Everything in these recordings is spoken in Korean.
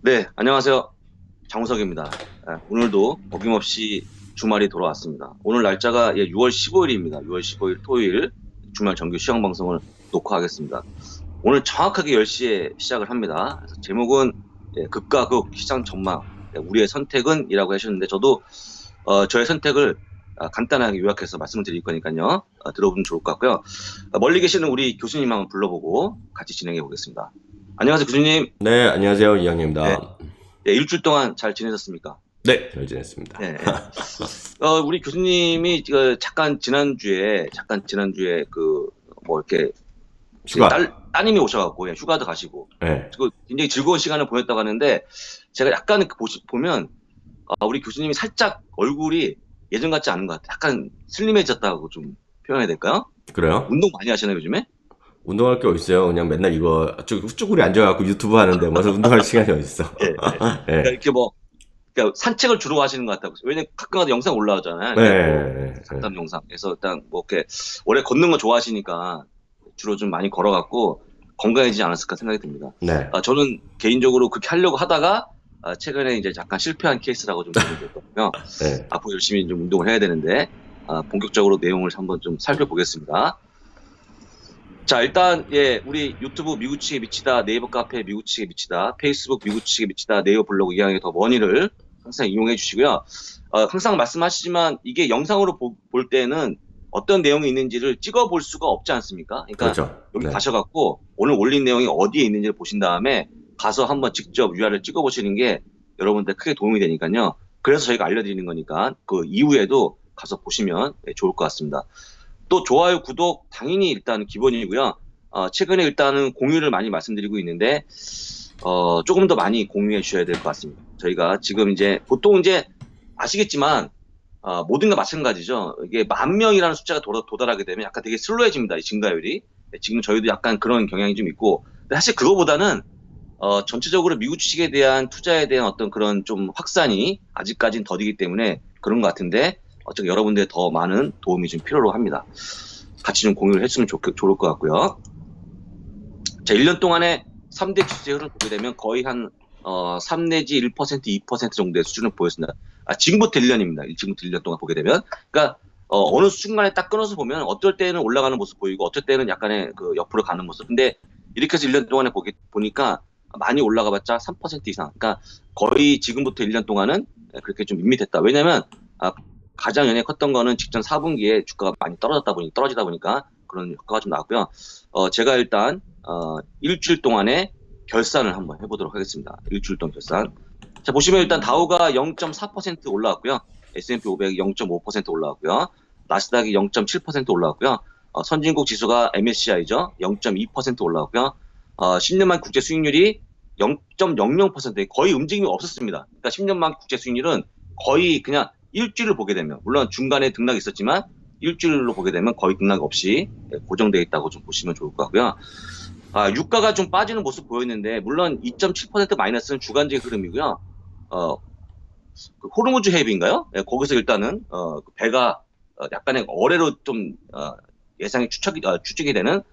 네, 안녕하세요. 장우석입니다. 오늘도 어김없이 주말이 돌아왔습니다. 오늘 날짜가 6월 15일입니다. 6월 15일 토요일 주말 정규 시황 방송을 녹화하겠습니다. 오늘 정확하게 10시에 시작을 합니다. 그래서 제목은 극과 극 시장 전망, 우리의 선택은 이라고 하셨는데 저도 저의 선택을 간단하게 요약해서 말씀을 드릴 거니까요. 들어보면 좋을 것 같고요. 멀리 계시는 우리 교수님 한번 불러보고 같이 진행해 보겠습니다. 안녕하세요, 교수님. 네, 안녕하세요. 네, 이양입니다. 일주일 동안 잘 지내셨습니까? 네, 잘 지냈습니다. 네. 우리 교수님이 잠깐 지난주에 뭐 이렇게 휴가. 따님이 오셔갖고 휴가도 가시고 네. 그 굉장히 즐거운 시간을 보냈다고 하는데 제가 약간 보면 우리 교수님이 살짝 얼굴이 예전 같지 않은 것 같아요. 약간 슬림해졌다고 좀 표현해야 될까요? 그래요? 운동 많이 하시나요, 요즘에? 운동할 게 어딨어요? 그냥 맨날 이거 쭈구리 앉아갖고 유튜브 하는데 무슨 운동할 시간이 어딨어? 예, 예. 그러니까 네. 이렇게 그러니까 산책을 주로 하시는 것 같다고. 왜냐면 가끔가다 영상 올라오잖아요. 네. 상담 영상. 그래서 일단 이렇게 원래 걷는 거 좋아하시니까 주로 좀 많이 걸어갖고 건강해지지 않았을까 생각이 듭니다. 네. 저는 개인적으로 그렇게 하려고 하다가 최근에 이제 잠깐 실패한 케이스라고 좀 보면 됐거든요. 네. 앞으로 열심히 좀 운동을 해야 되는데 본격적으로 내용을 한번 좀 살펴보겠습니다. 자, 일단 우리 유튜브 미구치게 미치다, 네이버 카페 미구치게 미치다, 페이스북 미구치게 미치다, 네이버 블로그 이양의 더 머니를 항상 이용해 주시고요. 항상 말씀하시지만 이게 영상으로 볼 때는 어떤 내용이 있는지를 찍어 볼 수가 없지 않습니까? 그러니까 그렇죠. 여기 네. 가셔갖고 오늘 올린 내용이 어디에 있는지를 보신 다음에 가서 한번 직접 URL 찍어 보시는 게 여러분들 크게 도움이 되니까요. 그래서 저희가 알려드리는 거니까 그 이후에도 가서 보시면 좋을 것 같습니다. 또 좋아요, 구독 당연히 일단 기본이고요. 최근에 일단은 공유를 많이 말씀드리고 있는데 조금 더 많이 공유해 주셔야 될 것 같습니다. 저희가 지금 이제 보통 이제 아시겠지만 모든 게 마찬가지죠. 이게 10,000명이라는 숫자가 도달하게 되면 약간 되게 슬로해집니다. 이 증가율이. 지금 저희도 약간 그런 경향이 좀 있고, 근데 사실 그거보다는 전체적으로 미국 주식에 대한 투자에 대한 어떤 그런 좀 확산이 아직까지는 더디기 때문에 그런 것 같은데 어차피 여러분들의 더 많은 도움이 좀 필요로 합니다. 같이 좀 공유를 했으면 좋을 것 같고요. 자, 1년 동안에 3대 지수의 흐름을 보게 되면 거의 한 3 내지 1%, 2% 정도의 수준을 보였습니다. 지금부터 1년입니다. 지금부터 1년 동안 보게 되면. 그러니까 어느 순간에 딱 끊어서 보면 어떨 때는 올라가는 모습 보이고 어떨 때는 약간의 그 옆으로 가는 모습. 근데 이렇게 해서 1년 동안에 보니까 많이 올라가봤자 3% 이상. 그러니까 거의 지금부터 1년 동안은 그렇게 좀 밋밋했다. 왜냐면 가장 연에 컸던 거는 직전 4분기에 주가가 많이 떨어지다 보니까 그런 효과가 좀 나왔고요. 제가 일단 일주일 동안의 결산을 한번 해보도록 하겠습니다. 일주일 동안 결산. 자, 보시면 일단 다우가 0.4% 올라왔고요. S&P 500이 0.5% 올라왔고요. 나스닥이 0.7% 올라왔고요. 선진국 지수가 MSCI죠. 0.2% 올라왔고요. 10년만 국제 수익률이 0.00% 거의 움직임이 없었습니다. 그러니까 10년만 국제 수익률은 거의 그냥 일주일을 보게 되면, 물론 중간에 등락이 있었지만 일주일로 보게 되면 거의 등락 없이 고정되어 있다고 좀 보시면 좋을 것 같고요. 유가가 좀 빠지는 모습 보였는데, 물론 2.7% 마이너스는 주간적 흐름이고요. 그 호르무즈 해협인가요? 거기서 일단은 배가 약간의 어뢰로 좀 예상이 추적이 되는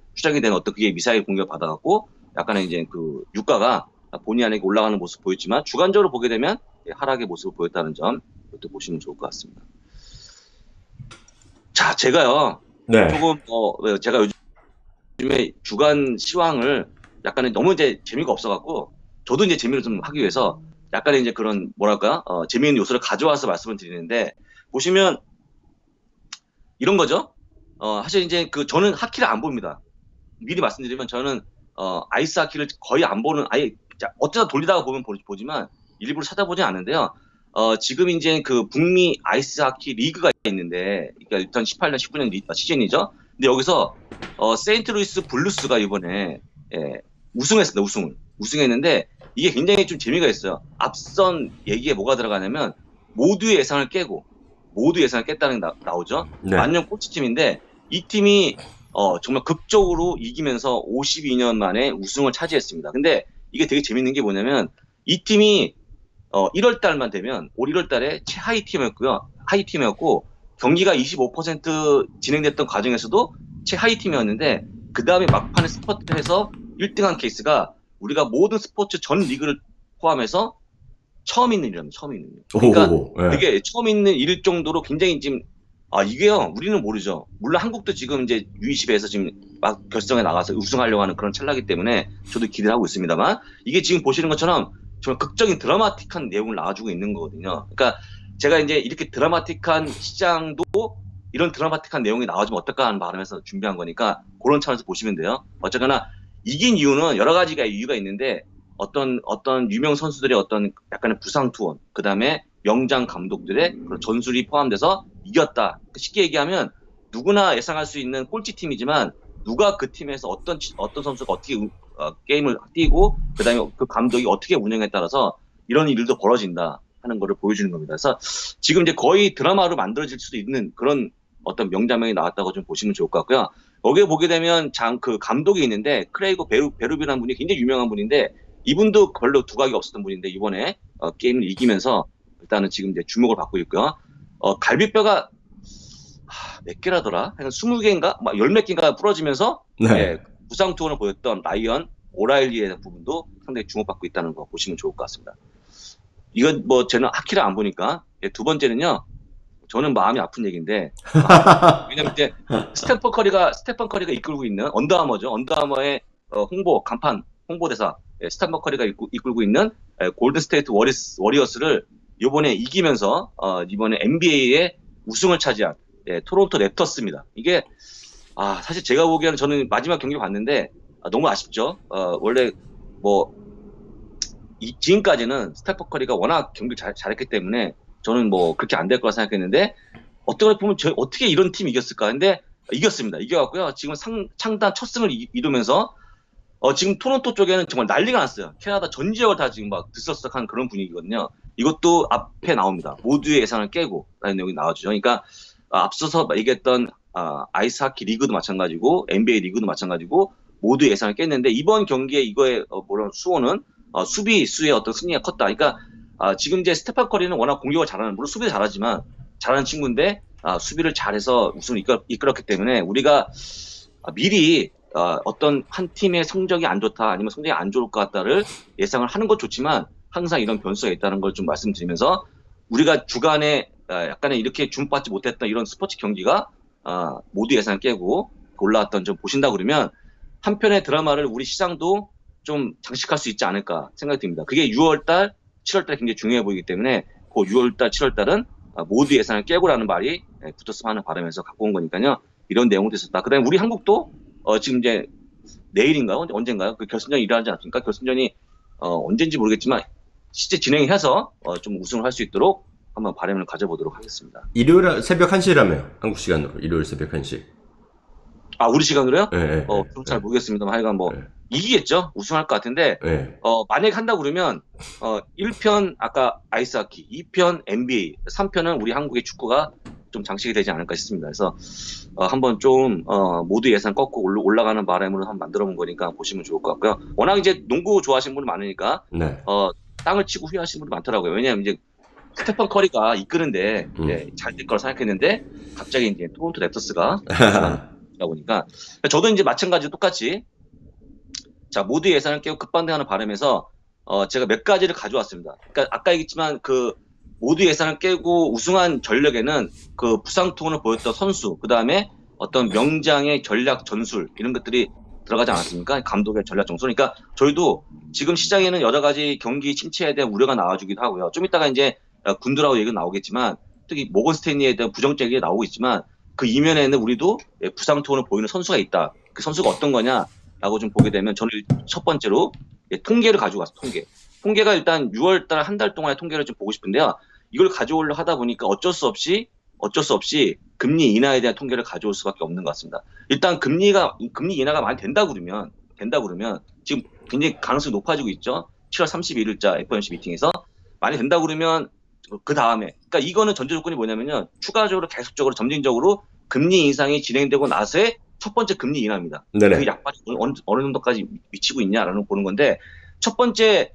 어떤 그게 미사일 공격 받아갖고 약간의 이제 그 유가가 본의 아니게 올라가는 모습 보였지만 주간적으로 보게 되면 하락의 모습을 보였다는 점 이것도 보시면 좋을 것 같습니다. 자, 제가요 네. 조금 제가 요즘에 주간 시황을 약간의 너무 이제 재미가 없어갖고 저도 이제 재미를 좀 하기 위해서 약간의 이제 그런 뭐랄까 재미있는 요소를 가져와서 말씀을 드리는데, 보시면 이런 거죠. 사실 이제 저는 하키를 안 봅니다. 미리 말씀드리면 저는 아이스 하키를 거의 안 보는, 아예 어쩌다 돌리다가 보지만 일부러 찾아보진 않는데요. 지금 이제 그 북미 아이스 하키 리그가 있는데, 그러니까 2018년, 19년 시즌이죠. 근데 여기서 세인트루이스 블루스가 이번에 우승했습니다. 우승했는데 이게 굉장히 좀 재미가 있어요. 앞선 얘기에 뭐가 들어가냐면 모두의 예상을 깼다는 게 나오죠. 네. 만년 꼴찌팀인데 이 팀이 정말 극적으로 이기면서 52년 만에 우승을 차지했습니다. 근데 이게 되게 재밌는 게 뭐냐면 이 팀이 1월 달만 되면 올 1월 달에 최하위 팀이었고 경기가 25% 진행됐던 과정에서도 최하위 팀이었는데 그 다음에 막판에 스퍼트를 해서 1등한 케이스가, 우리가 모든 스포츠 전 리그를 포함해서 처음 있는 일이랍니다. 처음 있는 일. 그러니까 오, 예. 되게 처음 있는 일일 정도로 굉장히 지금 이게요 우리는 모르죠. 물론 한국도 지금 이제 U20에서 지금 막 결승에 나가서 우승하려고 하는 그런 찰나기 때문에 저도 기대를 하고 있습니다만 이게 지금 보시는 것처럼 정말 극적인 드라마틱한 내용을 나와주고 있는 거거든요. 그러니까 제가 이제 이렇게 드라마틱한 시장도 이런 드라마틱한 내용이 나와주면 어떨까 하는 바람에서 준비한 거니까 그런 차원에서 보시면 돼요. 어쨌거나 이긴 이유는 여러 가지가 이유가 있는데 어떤 유명 선수들의 어떤 약간의 부상 투혼, 그 다음에 명장 감독들의 그런 전술이 포함돼서 이겼다. 쉽게 얘기하면 누구나 예상할 수 있는 꼴찌 팀이지만 누가 그 팀에서 어떤 선수가 어떻게 게임을 뛰고 그 다음에 그 감독이 어떻게 운영에 따라서 이런 일도 벌어진다 하는 거를 보여주는 겁니다. 그래서 지금 이제 거의 드라마로 만들어질 수도 있는 그런 어떤 명장면이 나왔다고 좀 보시면 좋을 것 같고요. 여기에 보게 되면 그 감독이 있는데 크레이거 베루비라는 분이 굉장히 유명한 분인데 이분도 별로 두각이 없었던 분인데 이번에 게임을 이기면서 일단은 지금 이제 주목을 받고 있고요. 갈비뼈가 몇 개라더라? 한 20개인가? 막 10몇 개인가 부러지면서 네. 예, 부상 투혼을 보였던 라이언 오라일리의 부분도 상당히 주목받고 있다는 거 보시면 좋을 것 같습니다. 이건 뭐 저는 하키를 안 보니까 두 번째는요. 저는 마음이 아픈 얘기인데 왜냐면 이제 스테판 커리가 이끌고 있는 언더아머죠. 언더아머의 간판 홍보대사 스테판 커리가 이끌고 있는 골든 스테이트 워리어스를 이번에 이기면서 이번에 NBA의 우승을 차지한 토론토 랩터스입니다. 이게 사실 제가 보기에는 저는 마지막 경기 봤는데 너무 아쉽죠. 원래 뭐 지금까지는 스테판 커리가 워낙 경기를 잘했기 때문에 저는 뭐 그렇게 안 될 거라 생각했는데 어떻게 보면 어떻게 이런 팀이 이겼을까? 근데 이겼습니다. 이겨갖고요. 지금 창단 첫 승을 이루면서 지금 토론토 쪽에는 정말 난리가 났어요. 캐나다 전 지역을 다 지금 막 들썩들썩한 그런 분위기거든요. 이것도 앞에 나옵니다. 모두의 예상을 깨고 라는 내용이 나와주죠. 그러니까 앞서서 얘기했던 아이스하키 리그도 마찬가지고 NBA 리그도 마찬가지고 모두의 예상을 깼는데 이번 경기에 이거의 물론 수호는 수비수의 어떤 승리가 컸다. 그러니까 지금 이제 스테판 커리는 워낙 공격을 잘하는, 물론 수비도 잘하지만 잘하는 친구인데 수비를 잘해서 우승을 이끌었기 때문에 우리가 미리 어떤 한 팀의 성적이 안 좋다 아니면 성적이 안 좋을 것 같다를 예상을 하는 것 좋지만 항상 이런 변수가 있다는 걸 좀 말씀드리면서 우리가 주간에 약간의 이렇게 주목받지 못했던 이런 스포츠 경기가 모두 예상을 깨고 올라왔던 점 보신다 그러면 한편의 드라마를 우리 시장도 좀 장식할 수 있지 않을까 생각이 듭니다. 그게 6월달 7월달 굉장히 중요해 보이기 때문에 그 6월달, 7월달은 모두 예상을 깨고라는 말이 붙었으면 하는 바람에서 갖고 온 거니까요. 이런 내용도 있었다. 그다음에 우리 한국도 지금 이제 내일인가요? 언젠가요? 그 결승전이 일어나지 않습니까? 결승전이 언젠지 모르겠지만 실제 진행해서 좀 우승을 할 수 있도록 한번 바람을 가져보도록 하겠습니다. 일요일 새벽 1시라며요. 한국 시간으로. 일요일 새벽 1시. 우리 시간으로요? 네, 좀 잘 모르겠습니다만 하여간 뭐 네. 이기겠죠? 우승할 것 같은데 만약에 한다고 그러면 1편 아까 아이스하키, 2편 NBA, 3편은 우리 한국의 축구가 좀 장식이 되지 않을까 싶습니다. 그래서 한번 좀 모두 예상 꺾고 올라가는 바람으로 한번 만들어 본 거니까 보시면 좋을 것 같고요. 워낙 이제 농구 좋아하시는 분이 많으니까 네. 땅을 치고 후회하시는 분이 많더라고요. 왜냐하면 이제 스테판 커리가 이끄는데 잘 될 거라 생각했는데 갑자기 이제 토론토 랩터스가 다 보니까 저도 이제 마찬가지로 똑같이 자 모두 예상을 깨고 급반등하는 바람에서 제가 몇 가지를 가져왔습니다. 그러니까 아까 얘기했지만 그 모두 예상을 깨고 우승한 전력에는 그 부상 투혼을 보였던 선수, 그 다음에 어떤 명장의 전략 전술 이런 것들이 들어가지 않았습니까? 감독의 전략 전술. 그러니까 저희도 지금 시장에는 여러 가지 경기 침체에 대한 우려가 나와주기도 하고요. 좀 이따가 이제 군두라고 얘기가 나오겠지만 특히 모건 스탠리에 대한 부정적 얘기가 나오고 있지만 그 이면에는 우리도 부상 투혼을 보이는 선수가 있다. 그 선수가 어떤 거냐라고 좀 보게 되면 저는 첫 번째로 통계를 가지고 왔어요. 통계가 일단 6월달 한 달 동안의 통계를 좀 보고 싶은데요. 이걸 가져오려 하다 보니까 어쩔 수 없이 금리 인하에 대한 통계를 가져올 수밖에 없는 것 같습니다. 일단 금리 인하가 많이 된다 그러면 지금 굉장히 가능성이 높아지고 있죠. 7월 31일자 FOMC 미팅에서 많이 된다 그러면 그 다음에 그러니까 이거는 전제 조건이 뭐냐면요. 추가적으로 계속적으로 점진적으로 금리 인상이 진행되고 나서의 첫 번째 금리 인하입니다. 네네. 그 약발이 어느 정도까지 미치고 있냐라는 거 보는 건데 첫 번째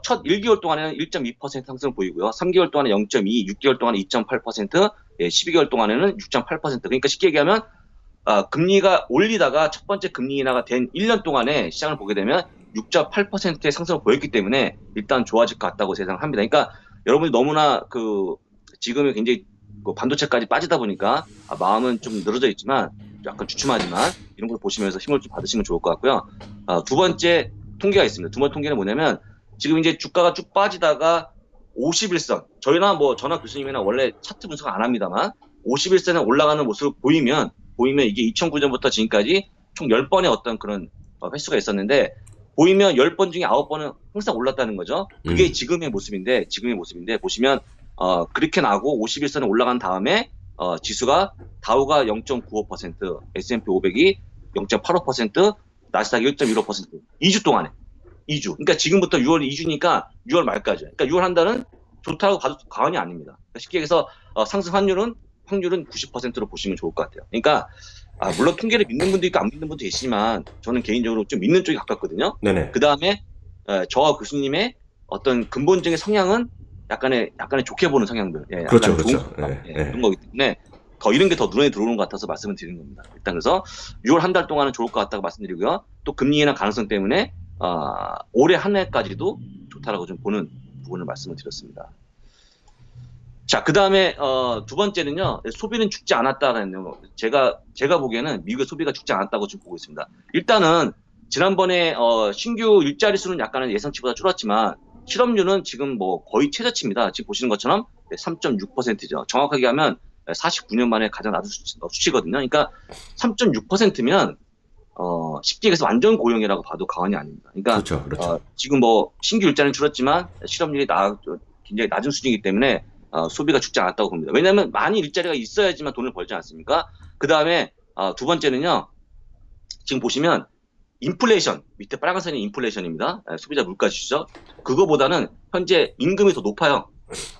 첫 1개월 동안에는 1.2% 상승을 보이고요. 3개월 동안에 0.2, 6개월 동안에 2.8%, 12개월 동안에는 6.8%. 그러니까 쉽게 얘기하면 금리가 올리다가 첫 번째 금리 인하가 된 1년 동안에 시장을 보게 되면 6.8%의 상승을 보였기 때문에 일단 좋아질 것 같다고 생각합니다. 그러니까 여러분이 너무나 지금은 굉장히 반도체까지 빠지다 보니까 마음은 좀 늘어져 있지만 약간 주춤하지만 이런 걸 보시면서 힘을 좀 받으시면 좋을 것 같고요. 두 번째 통계가 있습니다. 두 번째 통계는 뭐냐면 지금 이제 주가가 쭉 빠지다가 51선, 저나 교수님이나 원래 차트 분석 안 합니다만 51선에 올라가는 모습을 보이면 이게 2009년부터 지금까지 총 10번의 어떤 그런 횟수가 있었는데 보이면 10번 중에 9번은 항상 올랐다는 거죠. 그게 지금의 모습인데 보시면 그렇게 나고 51선에 올라간 다음에 지수가 다우가 0.95%, S&P 500이 0.85%, 나스닥이 1.15%, 2주 동안에 2주. 그러니까 지금부터 6월 2주니까 6월 말까지. 그러니까 6월 한 달은 좋다고 봐도 과언이 아닙니다. 그러니까 쉽게 얘기해서 상승 확률은 90%로 보시면 좋을 것 같아요. 그러니까 물론 통계를 믿는 분도 있고 안 믿는 분도 계시지만 저는 개인적으로 좀 믿는 쪽에 가깝거든요. 네네. 그 다음에 저와 교수님의 어떤 근본적인 성향은 약간의 좋게 보는 성향들. 예, 그렇죠, 약간 그렇죠. 그런 거기 때문에 이런 게 더 눈에 들어오는 것 같아서 말씀을 드리는 겁니다. 일단 그래서 6월 한 달 동안은 좋을 것 같다고 말씀드리고요. 또 금리 인하 가능성 때문에 올해 한 해까지도 좋다라고 좀 보는 부분을 말씀을 드렸습니다. 자, 그 다음에 두 번째는요, 소비는 죽지 않았다라는 거. 제가 보기에는 미국의 소비가 죽지 않았다고 지금 보고 있습니다. 일단은 지난번에 신규 일자리 수는 약간은 예상치보다 줄었지만 실업률은 지금 뭐 거의 최저치입니다. 지금 보시는 것처럼 3.6%죠. 정확하게 하면 49년 만에 가장 낮은 수치거든요. 그러니까 3.6%면 쉽게 얘기해서 완전 고용이라고 봐도 과언이 아닙니다. 그러니까 그렇죠. 지금 뭐 신규 일자리는 줄었지만 실업률이 굉장히 낮은 수준이기 때문에 소비가 죽지 않았다고 봅니다. 왜냐하면 많이 일자리가 있어야지만 돈을 벌지 않습니까? 그 다음에 두 번째는요. 지금 보시면 인플레이션, 밑에 빨간 선이 인플레이션입니다. 소비자 물가 지수죠. 그거보다는 현재 임금이 더 높아요.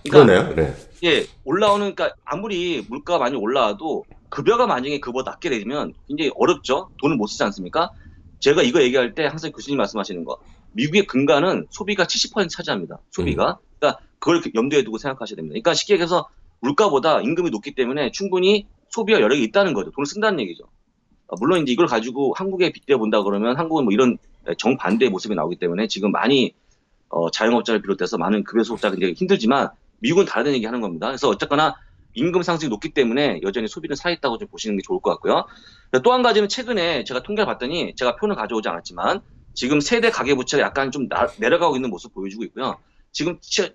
그러네요. 네. 예, 그러니까 아무리 물가가 많이 올라와도 급여가 만약에 그보다 낮게 되면 굉장히 어렵죠. 돈을 못 쓰지 않습니까? 제가 이거 얘기할 때 항상 교수님 말씀하시는 거. 미국의 근간은 소비가 70% 차지합니다. 소비가. 그러니까 그걸 염두에 두고 생각하셔야 됩니다. 그러니까 쉽게 얘기해서 물가보다 임금이 높기 때문에 충분히 소비가 여력이 있다는 거죠. 돈을 쓴다는 얘기죠. 물론 이제 이걸 가지고 한국에 빗대어 본다 그러면 한국은 뭐 이런 정반대의 모습이 나오기 때문에 지금 많이 자영업자를 비롯해서 많은 급여 소득자가 굉장히 힘들지만 미국은 다른 얘기 하는 겁니다. 그래서 어쨌거나 임금 상승이 높기 때문에 여전히 소비는 살아있다고 좀 보시는 게 좋을 것 같고요. 또 한 가지는 최근에 제가 통계를 봤더니 제가 표는 가져오지 않았지만 지금 세대 가계부채가 약간 좀 내려가고 있는 모습 보여주고 있고요.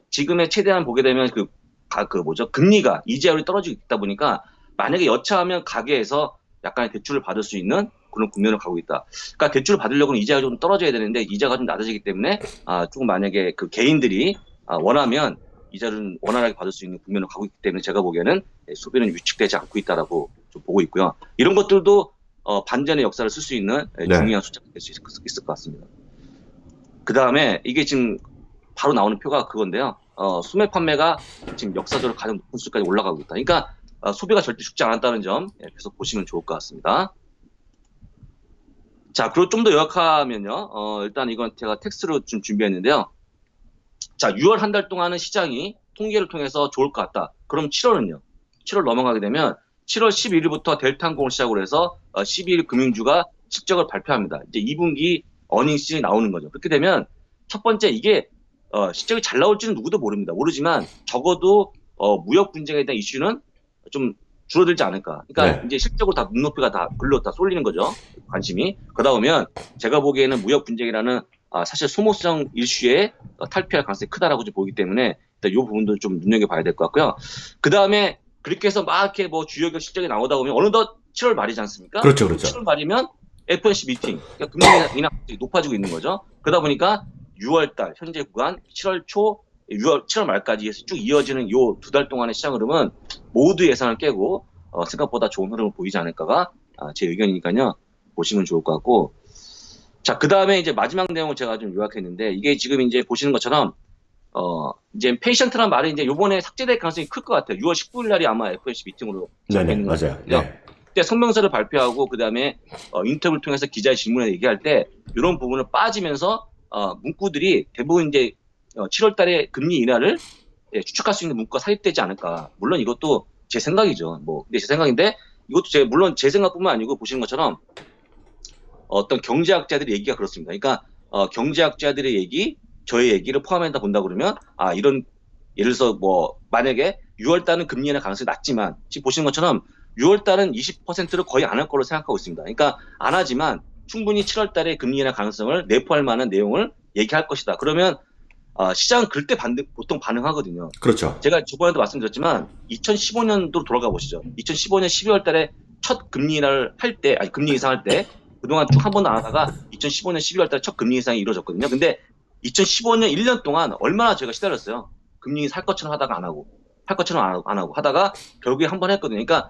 지금의 최대한 보게 되면 금리가 이자율이 떨어지고 있다 보니까 만약에 여차하면 가계에서 약간의 대출을 받을 수 있는 그런 국면을 가고 있다. 그러니까 대출을 받으려고는 이자가 좀 떨어져야 되는데 이자가 좀 낮아지기 때문에 조금 만약에 그 개인들이 원하면 이자를 원활하게 받을 수 있는 국면을 가고 있기 때문에 제가 보기에는 소비는 위축되지 않고 있다라고 좀 보고 있고요. 이런 것들도 반전의 역사를 쓸 수 있는 중요한 숫자가 될 수 있을 것 같습니다. 그 다음에 이게 지금 바로 나오는 표가 그건데요. 소매 판매가 지금 역사적으로 가장 높은 수까지 올라가고 있다. 그러니까 소비가 절대 죽지 않았다는 점 계속 보시면 좋을 것 같습니다. 자, 그리고 좀 더 요약하면요. 일단 이건 제가 텍스트로 좀 준비했는데요. 자, 6월 한 달 동안은 시장이 통계를 통해서 좋을 것 같다. 그럼 7월은요? 7월 넘어가게 되면 7월 11일부터 델타 항공을 시작으로 해서 12일 금융주가 실적을 발표합니다. 이제 2분기 어닝시즌이 나오는 거죠. 그렇게 되면 첫 번째 이게 실적이 잘 나올지는 누구도 모르지만 적어도 무역 분쟁에 대한 이슈는 좀 줄어들지 않을까. 그러니까 이제 실적으로 다 눈높이가 다 글로 다 쏠리는 거죠. 관심이. 그러다 보면 제가 보기에는 무역 분쟁이라는 사실 소모성 이슈에 탈피할 가능성이 크다라고 좀 보기 때문에 일단 이 부분도 좀 눈여겨봐야 될 것 같고요. 그 다음에 그렇게 해서 막 이렇게 뭐 주요국 실적이 나오다 보면 어느덧 7월 말이지 않습니까? 그렇죠. 7월 말이면 FOMC 미팅, 그러니까 금리 인하 높아지고 있는 거죠. 그러다 보니까 6월달 현재 구간 7월 초 7월 말까지 쭉 이어지는 요 2달 동안의 시장 흐름은 모두 예상을 깨고 생각보다 좋은 흐름을 보이지 않을까가 제 의견이니까요. 보시면 좋을 것 같고, 자, 그 다음에 이제 마지막 내용을 제가 좀 요약했는데 이게 지금 이제 보시는 것처럼 이제 페이션트란 말이 이제 요번에 삭제될 가능성이 클 것 같아요. 6월 19일 날이 아마 FOMC 미팅으로 네네, 맞아요. 네. 그때 성명서를 발표하고 그 다음에 인터뷰를 통해서 기자의 질문에 얘기할 때 이런 부분을 빠지면서 문구들이 대부분 이제 7월 달에 금리 인하를 추측할 수 있는 문구가 삽입되지 않을까. 물론 이것도 제 생각이죠. 근데 제 생각인데 이것도 물론 제 생각뿐만 아니고 보시는 것처럼 어떤 경제학자들의 얘기가 그렇습니다. 그러니까 경제학자들의 얘기, 저의 얘기를 포함해서 본다 그러면 이런 예를 들어서 뭐 만약에 6월 달은 금리 인하 가능성이 낮지만 지금 보시는 것처럼 6월 달은 20%를 거의 안 할 걸로 생각하고 있습니다. 그러니까 안 하지만 충분히 7월 달에 금리 인하 가능성을 내포할 만한 내용을 얘기할 것이다. 그러면 시장은 그때 보통 반응하거든요. 그렇죠. 제가 저번에도 말씀드렸지만 2015년도로 돌아가 보시죠. 2015년 12월 달에 첫 금리 인하를 할 때, 금리 인상할 때 그동안 쭉 한 번도 안 하다가 2015년 12월 달에 첫 금리 인상이 이루어졌거든요. 근데 2015년 1년 동안 얼마나 제가 시달렸어요. 금리 인상 할 것처럼 하다가 안 하고, 할 것처럼 안 하고 하다가 결국에 한 번 했거든요. 그러니까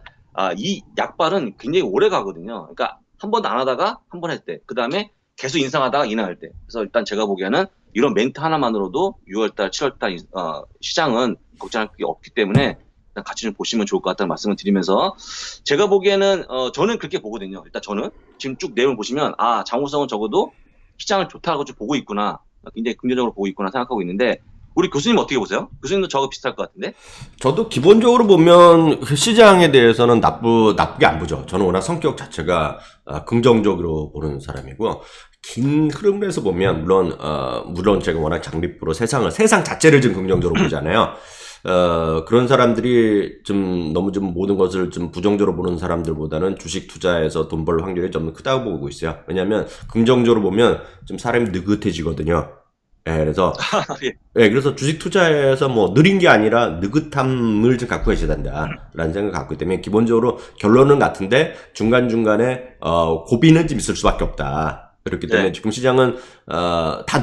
이 약발은 굉장히 오래 가거든요. 그러니까 한 번도 안 하다가 한 번 할 때, 그 다음에 계속 인상하다가 인하할 때. 그래서 일단 제가 보기에는 이런 멘트 하나만으로도 6월달, 7월달 시장은 걱정할 게 없기 때문에 일단 같이 좀 보시면 좋을 것 같다는 말씀을 드리면서 제가 보기에는 저는 그렇게 보거든요. 일단 저는 지금 쭉 내용을 보시면 장호성은 적어도 시장을 좋다고 좀 보고 있구나, 굉장히 긍정적으로 보고 있구나 생각하고 있는데 우리 교수님 어떻게 보세요? 교수님도 저하고 비슷할 것 같은데? 저도 기본적으로 보면 시장에 대해서는 나쁘게 안 보죠. 저는 워낙 성격 자체가 긍정적으로 보는 사람이고요. 긴 흐름에서 보면 물론 제가 워낙 장립부로 세상 자체를 좀 긍정적으로 보잖아요. 그런 사람들이 너무 모든 것을 부정적으로 보는 사람들보다는 주식 투자해서 돈 벌 확률이 좀 크다고 보고 있어요. 왜냐하면 긍정적으로 보면 좀 사람이 느긋해지거든요. 예, 그래서 그래서 주식 투자에서 뭐 느린 게 아니라 느긋함을 좀 갖고 계셔야 된다라는 생각을 갖고 있기 때문에 기본적으로 결론은 같은데 중간중간에 고비는 좀 있을 수밖에 없다. 그렇기 때문에 지금 시장은 다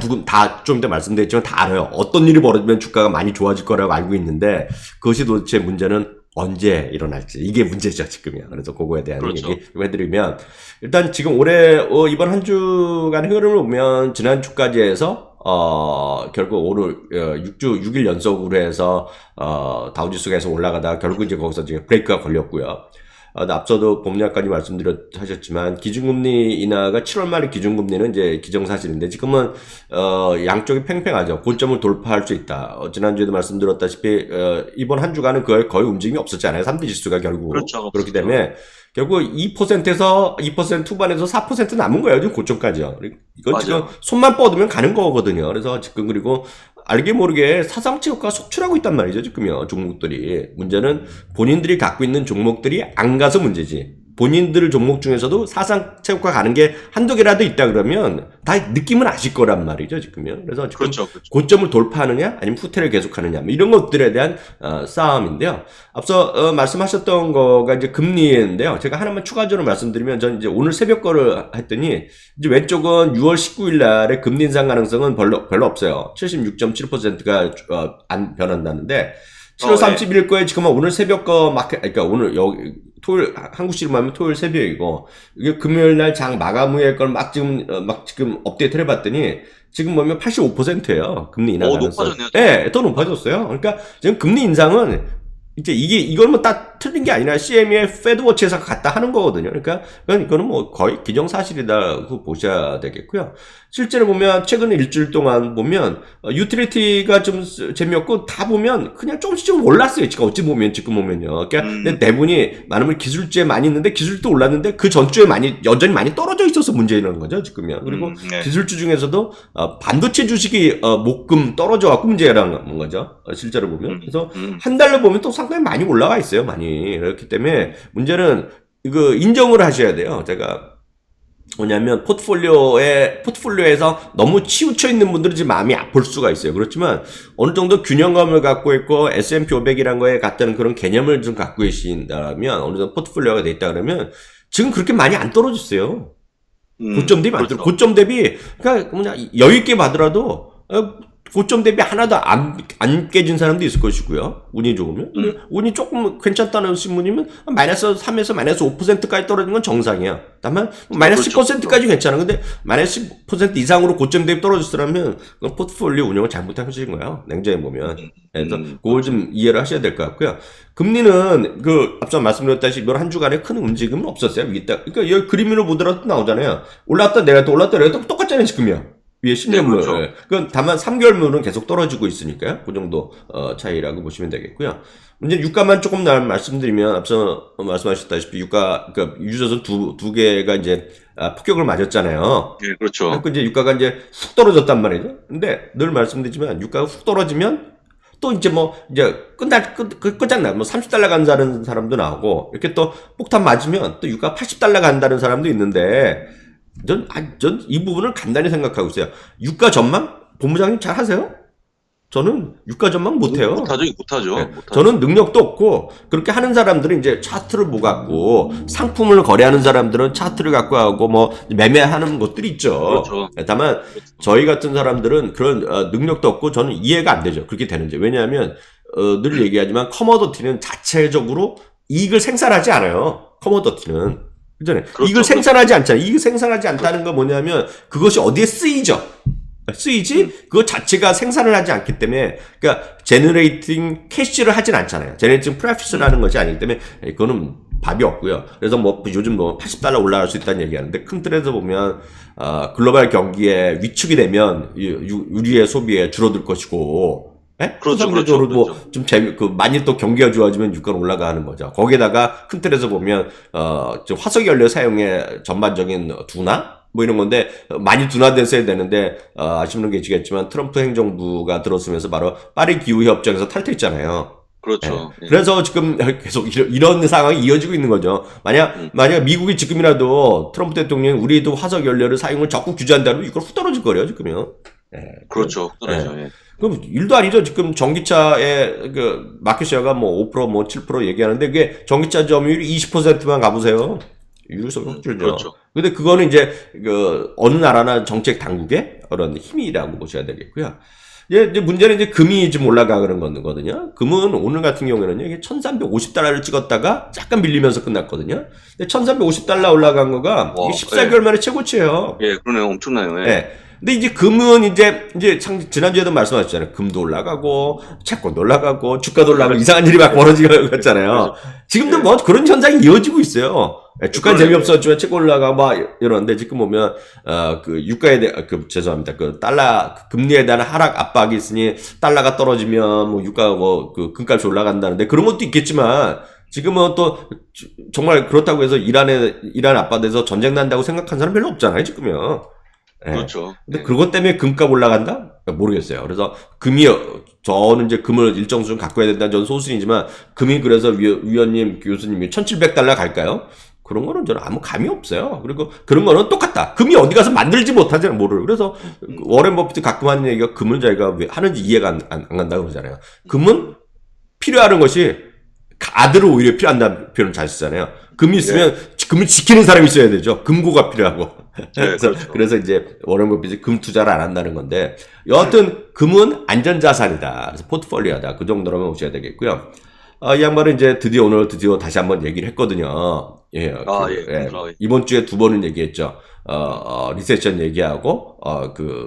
좀 이따 말씀드렸지만 다 알아요. 어떤 일이 벌어지면 주가가 많이 좋아질 거라고 알고 있는데 그것이 도대체 문제는 언제 일어날지, 이게 문제죠 지금이야. 그래서 그거에 대한 그렇죠. 얘기 좀 해드리면 일단 지금 올해 이번 한 주간의 흐름을 보면 지난주까지 해서 결국 오늘 6일 연속으로 해서 다우지수가 계속 올라가다가 결국 이제 거기서 이제 브레이크가 걸렸고요. 앞서도 봄약까지 하셨지만 기준금리 인하가 7월 말에 기준금리는 이제 기정사실인데 지금은 양쪽이 팽팽하죠. 고점을 돌파할 수 있다. 지난주에도 말씀드렸다시피 이번 한 주간은 거의 움직임이 없었잖아요. 3대 지수가 결국. 그렇죠. 그렇기 때문에 결국 2%에서 2% 후반에서 4% 남은 거예요. 지금 고점까지요. 이건 맞아요. 지금 손만 뻗으면 가는 거거든요. 그래서 지금 그리고 알게 모르게 사상체육과 속출하고 있단 말이죠. 지금요. 종목들이. 문제는 본인들이 갖고 있는 종목들이 안 가서 문제지. 본인들 종목 중에서도 사상체육과 가는 게 한두 개라도 있다 그러면 다 느낌은 아실 거란 말이죠. 지금요. 그래서 지금 그렇죠. 고점을 돌파하느냐 아니면 후퇴를 계속하느냐 뭐 이런 것들에 대한 싸움인데요. 앞서 말씀하셨던 거가 이제 금리인데요. 제가 하나만 추가적으로 말씀드리면 저는 이제 오늘 새벽 거를 했더니 이제 왼쪽은 6월 19일 날에 금리 인상 가능성은 별로 없어요. 76.7%가 안 변한다는데 7월 30일 거에 지금 오늘 새벽 거 그러니까 오늘 여기 토요일 한국 시로 하면 토요일 새벽이고 이게 금요일 날 장 마감 후에 걸 지금 업데이트를 해봤더니 지금 보면 85%예요. 금리 인하 가능성. 높아졌네요. 네, 더 높아졌어요. 그러니까 지금 금리 인상은 이제 이걸 뭐 딱 틀린 게 아니라 CME의 패드워치에서 갖다 하는 거거든요. 그러니까 이거는 뭐 거의 기정사실이라고 보셔야 되겠고요. 실제로 보면 최근 일주일 동안 보면 유틸리티가 좀 재미없고 다 보면 그냥 조금씩 올랐어요. 지금 어찌 보면 지금 보면요. 그러니까 대부분이 많으면 기술주에 많이 있는데 기술도 올랐는데 그 전주에 여전히 많이 떨어져 있어서 문제라는 거죠. 지금요. 그리고 기술주 중에서도 반도체 주식이 목금 떨어져 갖고 문제라는 거죠. 실제로 보면. 그래서 한 달로 보면 또 상당히 많이 올라가 있어요. 많이. 그렇기 때문에 문제는 이거 인정을 하셔야 돼요. 제가 뭐냐면 포트폴리오에서 너무 치우쳐 있는 분들은 지금 마음이 아플 수가 있어요. 그렇지만 어느 정도 균형감을 갖고 있고 S&P 500이란 거에 같다는 그런 개념을 좀 갖고 계신다면 어느 정도 포트폴리오가 돼 있다 그러면 지금 그렇게 많이 안 떨어졌어요. 고점 대비 그렇죠. 고점 대비 그러니까 뭐냐 여유 있게 봐더라도 고점 대비 하나도 안 깨진 사람도 있을 것이고요. 운이 좋으면. 운이 조금 괜찮다는 신문이면 마이너스 3에서 마이너스 5%까지 떨어지는 건 정상이야. 다만 마이너스 10%까지 괜찮아. 근데 마이너스 10% 이상으로 고점 대비 떨어졌으면 그건 포트폴리오 운영을 잘못하신 거예요. 냉정히 보면. 그래서 그걸 좀 이해를 하셔야 될 것 같고요. 금리는 앞서 말씀드렸다시피 이번 한 주간에 큰 움직임은 없었어요. 그러니까 여기 그림으로 보더라도 나오잖아요. 올랐다 내렸다 올랐다 내렸다 똑같잖아요. 지금요. 위에 10년물. 그렇죠. 그건 다만 3개월물은 계속 떨어지고 있으니까요. 그 정도 차이라고 보시면 되겠고요. 이제 유가만 조금 말씀드리면 앞서 말씀하셨다시피 유가 그러니까 유조선 두 개가 이제 폭격을 맞았잖아요. 예, 그렇죠. 그 이제 유가가 이제 훅 떨어졌단 말이죠. 근데 늘 말씀드리지만 유가가 훅 떨어지면 또 이제 뭐 이제 끝장나 뭐 30달러 간다는 사람도 나오고 이렇게 또 폭탄 맞으면 또 유가 80달러 간다는 사람도 있는데 전 이 부분을 간단히 생각하고 있어요. 유가 전망 본부장님 잘 하세요? 저는 유가 전망 못해요. 못하죠. 네. 저는 능력도 없고 그렇게 하는 사람들은 이제 차트를 뭐 갖고 상품을 거래하는 사람들은 차트를 갖고 하고 뭐 매매하는 것들이 있죠. 그렇죠. 다만 저희 같은 사람들은 그런 능력도 없고 저는 이해가 안 되죠. 그렇게 되는지. 왜냐하면 늘 얘기하지만 커머더티는 자체적으로 이익을 생산하지 않아요. 커머더티는. 그잖아요. 그렇죠. 이익을 생산하지 않잖아요. 이익을 생산하지 않다는 건 뭐냐면 그것이 어디에 쓰이죠. 쓰이지 그거 자체가 생산을 하지 않기 때문에 그러니까 제너레이팅 캐시를 하진 않잖아요. 제너레이팅 프로핏을 하는 것이 아니기 때문에 이거는 답이 없고요. 그래서 뭐 요즘 뭐 80달러 올라갈 수 있다는 얘기하는데 큰 틀에서 보면 글로벌 경기에 위축이 되면 우리의 소비에 줄어들 것이고 그렇죠. 뭐좀 많이 또 경기가 좋아지면 유가는 올라가는 거죠. 거기에다가 큰 틀에서 보면 좀 화석 연료 사용의 전반적인 둔화 뭐 이런 건데 많이 둔화됐어야 되는데 아시는 계시겠지만 트럼프 행정부가 들어서면서 바로 파리 기후 협정에서 탈퇴했잖아요. 그렇죠. 네. 그래서 지금 계속 이런 상황이 이어지고 있는 거죠. 만약 미국이 지금이라도 트럼프 대통령이 우리도 화석 연료를 사용을 적극 규제한다면 이걸 훅 떨어질 거예요, 지금요. 네. 그렇죠. 훅 떨어져. 네. 그럼 일도 아니죠. 지금 전기차의 그 마켓시어가 뭐 5% 뭐 7% 얘기하는데 그게 전기차 점유율 20%만 가보세요. 유효성 확줄죠. 그렇죠. 근데 그거는 이제 그 어느 나라나 정책 당국의 그런 힘이라고 보셔야 되겠고요. 이제 문제는 이제 금이 좀 올라가는 거거든요. 금은 오늘 같은 경우에는 이게 1,350달러를 찍었다가 약간 밀리면서 끝났거든요. 근데 1,350달러 올라간 거가 이게 14개월 만에 최고치예요. 예, 그러네요. 엄청나요. 예. 네. 근데 이제 금은 이제 지난주에도 말씀하셨잖아요. 금도 올라가고, 채권도 올라가고, 주가도 올라가고, 이상한 일이 막 벌어지고 있잖아요. 지금도 뭐 그런 현상이 이어지고 있어요. 주가는 재미없었지만 채권 올라가고 막 이러는데 지금 보면, 그 유가에 대한, 죄송합니다. 달러, 금리에 대한 하락 압박이 있으니 달러가 떨어지면 뭐 유가가 뭐 금값이 올라간다는데 그런 것도 있겠지만 지금은 또 정말 그렇다고 해서 이란 압박돼서 전쟁 난다고 생각하는 사람 별로 없잖아요, 지금요. 네. 그렇죠. 근데 그것 때문에 금값 올라간다? 모르겠어요. 그래서 저는 이제 금을 일정 수준 갖고 해야 된다는 저는 소신이지만, 금이 그래서 위원님, 교수님이 1,700달러 갈까요? 그런 거는 저는 아무 감이 없어요. 그리고 그런 거는 똑같다. 금이 어디 가서 만들지 못하잖아요, 뭐를. 그래서 워렌 버핏이 가끔 하는 얘기가 금을 자기가 왜 하는지 이해가 안 간다고 그러잖아요. 금은 필요한 것이 아들을 오히려 필요한다는 표현을 잘 쓰잖아요. 금이 있으면 금을 지키는 사람이 있어야 되죠. 금고가 필요하고. 그래서 이제 워렌 버핏이 금 투자를 안 한다는 건데 여하튼 금은 안전자산이다. 그래서 포트폴리오다. 그 정도로만 보셔야 되겠고요. 이 양반은 이제 오늘 드디어 다시 한번 얘기를 했거든요. 예. 이번 주에 2번은 얘기했죠. 리세션 얘기하고,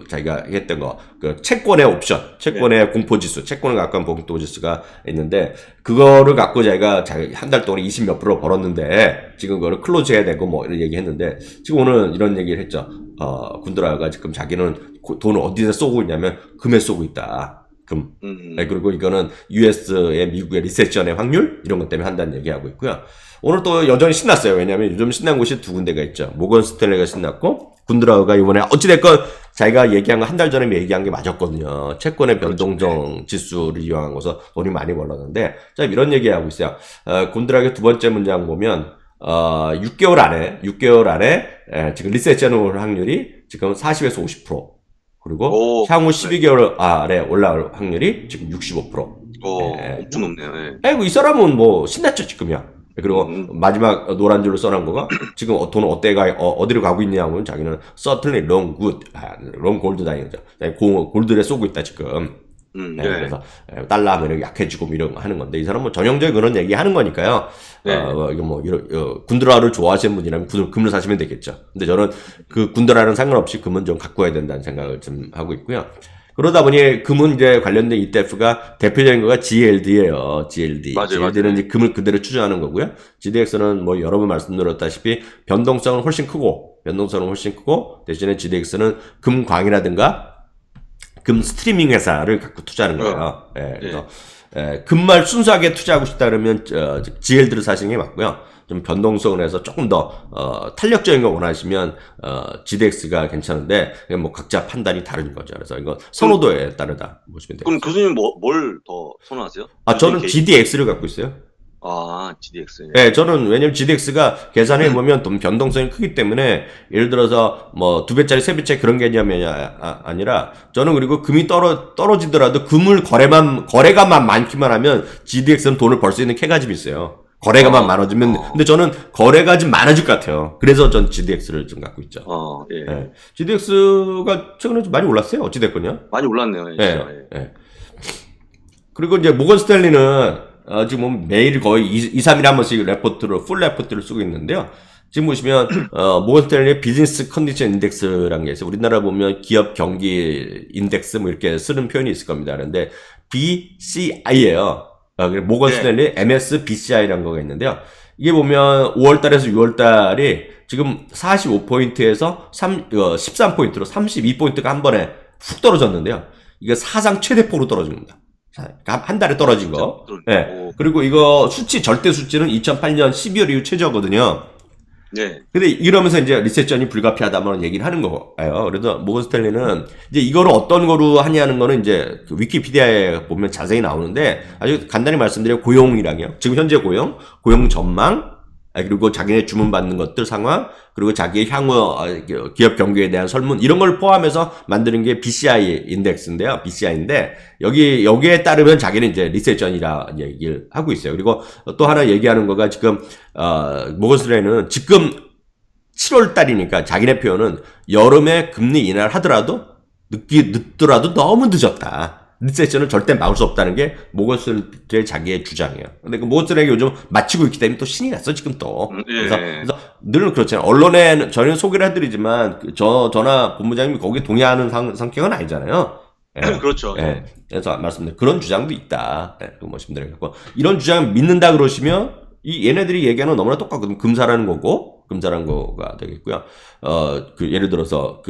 자기가 했던 거, 채권의 옵션, 채권의 공포지수, 채권을 갖고 한 공포지수가 있는데, 그거를 갖고 자기가 한 달 동안 20몇 프로 벌었는데, 지금 그거를 클로즈 해야 되고 뭐 이런 얘기 했는데, 지금 오늘 이런 얘기를 했죠. 군드라가 지금 자기는 돈을 어디서 쏘고 있냐면, 금에 쏘고 있다. 금. 네, 그리고 이거는 US의 미국의 리세션의 확률? 이런 것 때문에 한다는 얘기하고 있고요. 오늘 또 여전히 신났어요. 왜냐면 요즘 신난 곳이 2군데가 있죠. 모건 스탠레이가 신났고, 군드라우가 이번에 어찌됐건 자기가 얘기한 거 한 달 전에 얘기한 게 맞았거든요. 채권의 변동성 지수를 이용한 거서 돈이 많이 벌었는데, 자, 이런 얘기하고 있어요. 군드라우의 2번째 문장 보면, 6개월 안에, 지금 리세션 올 확률이 지금 40에서 50%. 그리고 향후 12개월 아래 올라올 확률이 지금 65%. 엄청 높네요. 이 사람은 뭐 신났죠, 지금이야. 그리고 마지막 노란 줄로 써놓은 거가 지금 돈은 어디로 가고 있냐면 자기는 certainly long good, long gold 다이죠. 골드에 쏘고 있다 지금. 그래서 달러 하면 약해지고 이런 거 하는 건데 이 사람은 전형적인 그런 얘기 하는 거니까요. 이거 뭐 군드라를 좋아하시는 분이라면 금을 사시면 되겠죠. 근데 저는 그 군드라는 상관없이 금은 좀 갖고 와야 된다는 생각을 좀 하고 있고요. 그러다 보니 금은 이제 관련된 ETF가 대표적인 거가 GLD예요. GLD. 맞아요, GLD는 맞아요. 이제 금을 그대로 추정하는 거고요. GDX는 뭐 여러 번 말씀드렸다시피 변동성은 훨씬 크고 대신에 GDX는 금광이라든가 금 스트리밍 회사를 갖고 투자하는 거예요. 그래서 금만 순수하게 투자하고 싶다 그러면 GLD를 사시는 게 맞고요. 좀 변동성을 해서 조금 더 탄력적인 거 원하시면 GDX가 괜찮은데 뭐 각자 판단이 다른 거죠. 그래서 이거 선호도에 따르다 보시면 돼요. 그럼 교수님 뭘 더 선호하세요? 저는 GDX를 갖고 있어요. GDX. 네, 저는 왜냐면 GDX가 계산해 보면 좀 변동성이 크기 때문에 예를 들어서 뭐 2배짜리, 3배짜리 그런 개념이 아니라 저는 그리고 금이 떨어지더라도 거래가만 많기만 하면 GDX는 돈을 벌 수 있는 캐가집이 있어요. 거래가만 많아지면 근데 저는 거래가 좀 많아질 것 같아요. 그래서 전 GDX를 좀 갖고 있죠. 예. 네. GDX가 최근에 좀 많이 올랐어요. 어찌 됐거든요. 많이 올랐네요. 진짜. 예. 그리고 이제 모건 스탠리는 지금 뭐 매일 거의 2-3일에 한 번씩 풀 레포트를 쓰고 있는데요. 지금 보시면, 모건 스탠리의 비즈니스 컨디션 인덱스라는 게 있어요. 우리나라 보면 기업 경기 인덱스 뭐 이렇게 쓰는 표현이 있을 겁니다. 그런데 BCI예요. 모건 스탠리 MSBCI라는 거가 있는데요. 이게 보면 5월달에서 6월달이 지금 45포인트에서 13포인트로 32포인트가 한 번에 훅 떨어졌는데요. 이게 사상 최대폭으로 떨어집니다. 한 달에 떨어진 거. 네. 그리고 이거 절대 수치는 2008년 12월 이후 최저거든요. 네. 근데 이러면서 이제 리세션이 불가피하다는 얘기를 하는 거예요. 그래서 모건 스탠리는 이제 이거를 어떤 거로 하냐는 거는 이제 그 위키피디아에 보면 자세히 나오는데 아주 간단히 말씀드리면 고용이랑요. 지금 현재 고용 전망, 그리고 자기네 주문받는 것들 상황, 그리고 자기의 향후 기업 경기에 대한 설문 이런 걸 포함해서 만드는 게 BCI 인덱스인데요. BCI인데 여기에 따르면 자기는 이제 리세션이라 얘기를 하고 있어요. 그리고 또 하나 얘기하는 거가 지금 모건 스탠리는 지금 7월 달이니까 자기네 표현은 여름에 금리 인하를 하더라도 늦더라도 너무 늦었다. 리세션을 절대 막을 수 없다는 게 모건 스탠리의 자기의 주장이에요. 근데 그 모건 스탠리가 요즘 마치고 있기 때문에 또 신이 났어 지금 또. 그래서 늘 그렇잖아요. 언론에 저희는 소개를 해드리지만 저나 본부장님이 거기에 동의하는 성격은 아니잖아요. 그렇죠. 그래서 말씀드린 그런 주장도 있다. 그 말씀드려 갖고 이런 주장 믿는다 그러시면 얘네들이 얘기하는 건 너무나 똑같거든. 금사라는 거가 되겠고요. 예를 들어서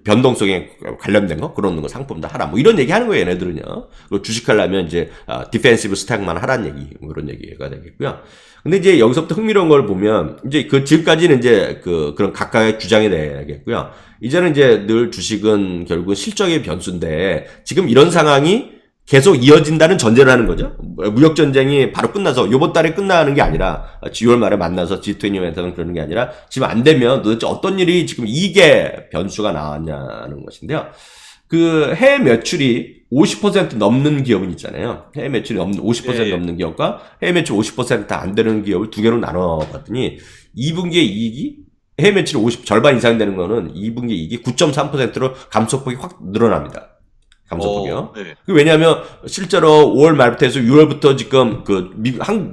변동성에 관련된 거, 그런 거 상품도 하라. 뭐 이런 얘기 하는 거예요, 얘네들은요. 그리고 주식하려면 이제, 디펜시브 스택만 하라는 얘기, 뭐 그런 얘기가 되겠고요. 근데 이제 여기서부터 흥미로운 걸 보면, 이제 지금까지는 이제 그런 각각의 주장이 되겠고요. 이제는 이제 늘 주식은 결국 실적의 변수인데, 지금 이런 상황이 계속 이어진다는 전제를 하는 거죠. 무역전쟁이 바로 끝나서 요번 달에 끝나는 게 아니라 10월 말에 만나서 G20에서는 그러는 게 아니라 지금 안 되면 도대체 어떤 일이 지금 이게 변수가 나왔냐는 것인데요. 해외 매출이 50% 넘는 기업은 있잖아요. 해외 매출이 50% 넘는 기업과 해외 매출 50%안 되는 기업을 두 개로 나눠봤더니 2분기의 이익이 해외 매출이 절반 이상 되는 거는 2분기 이익이 9.3%로 감소폭이 확 늘어납니다. 감소폭이요. 왜냐하면 실제로 5월 말부터 해서 6월부터 지금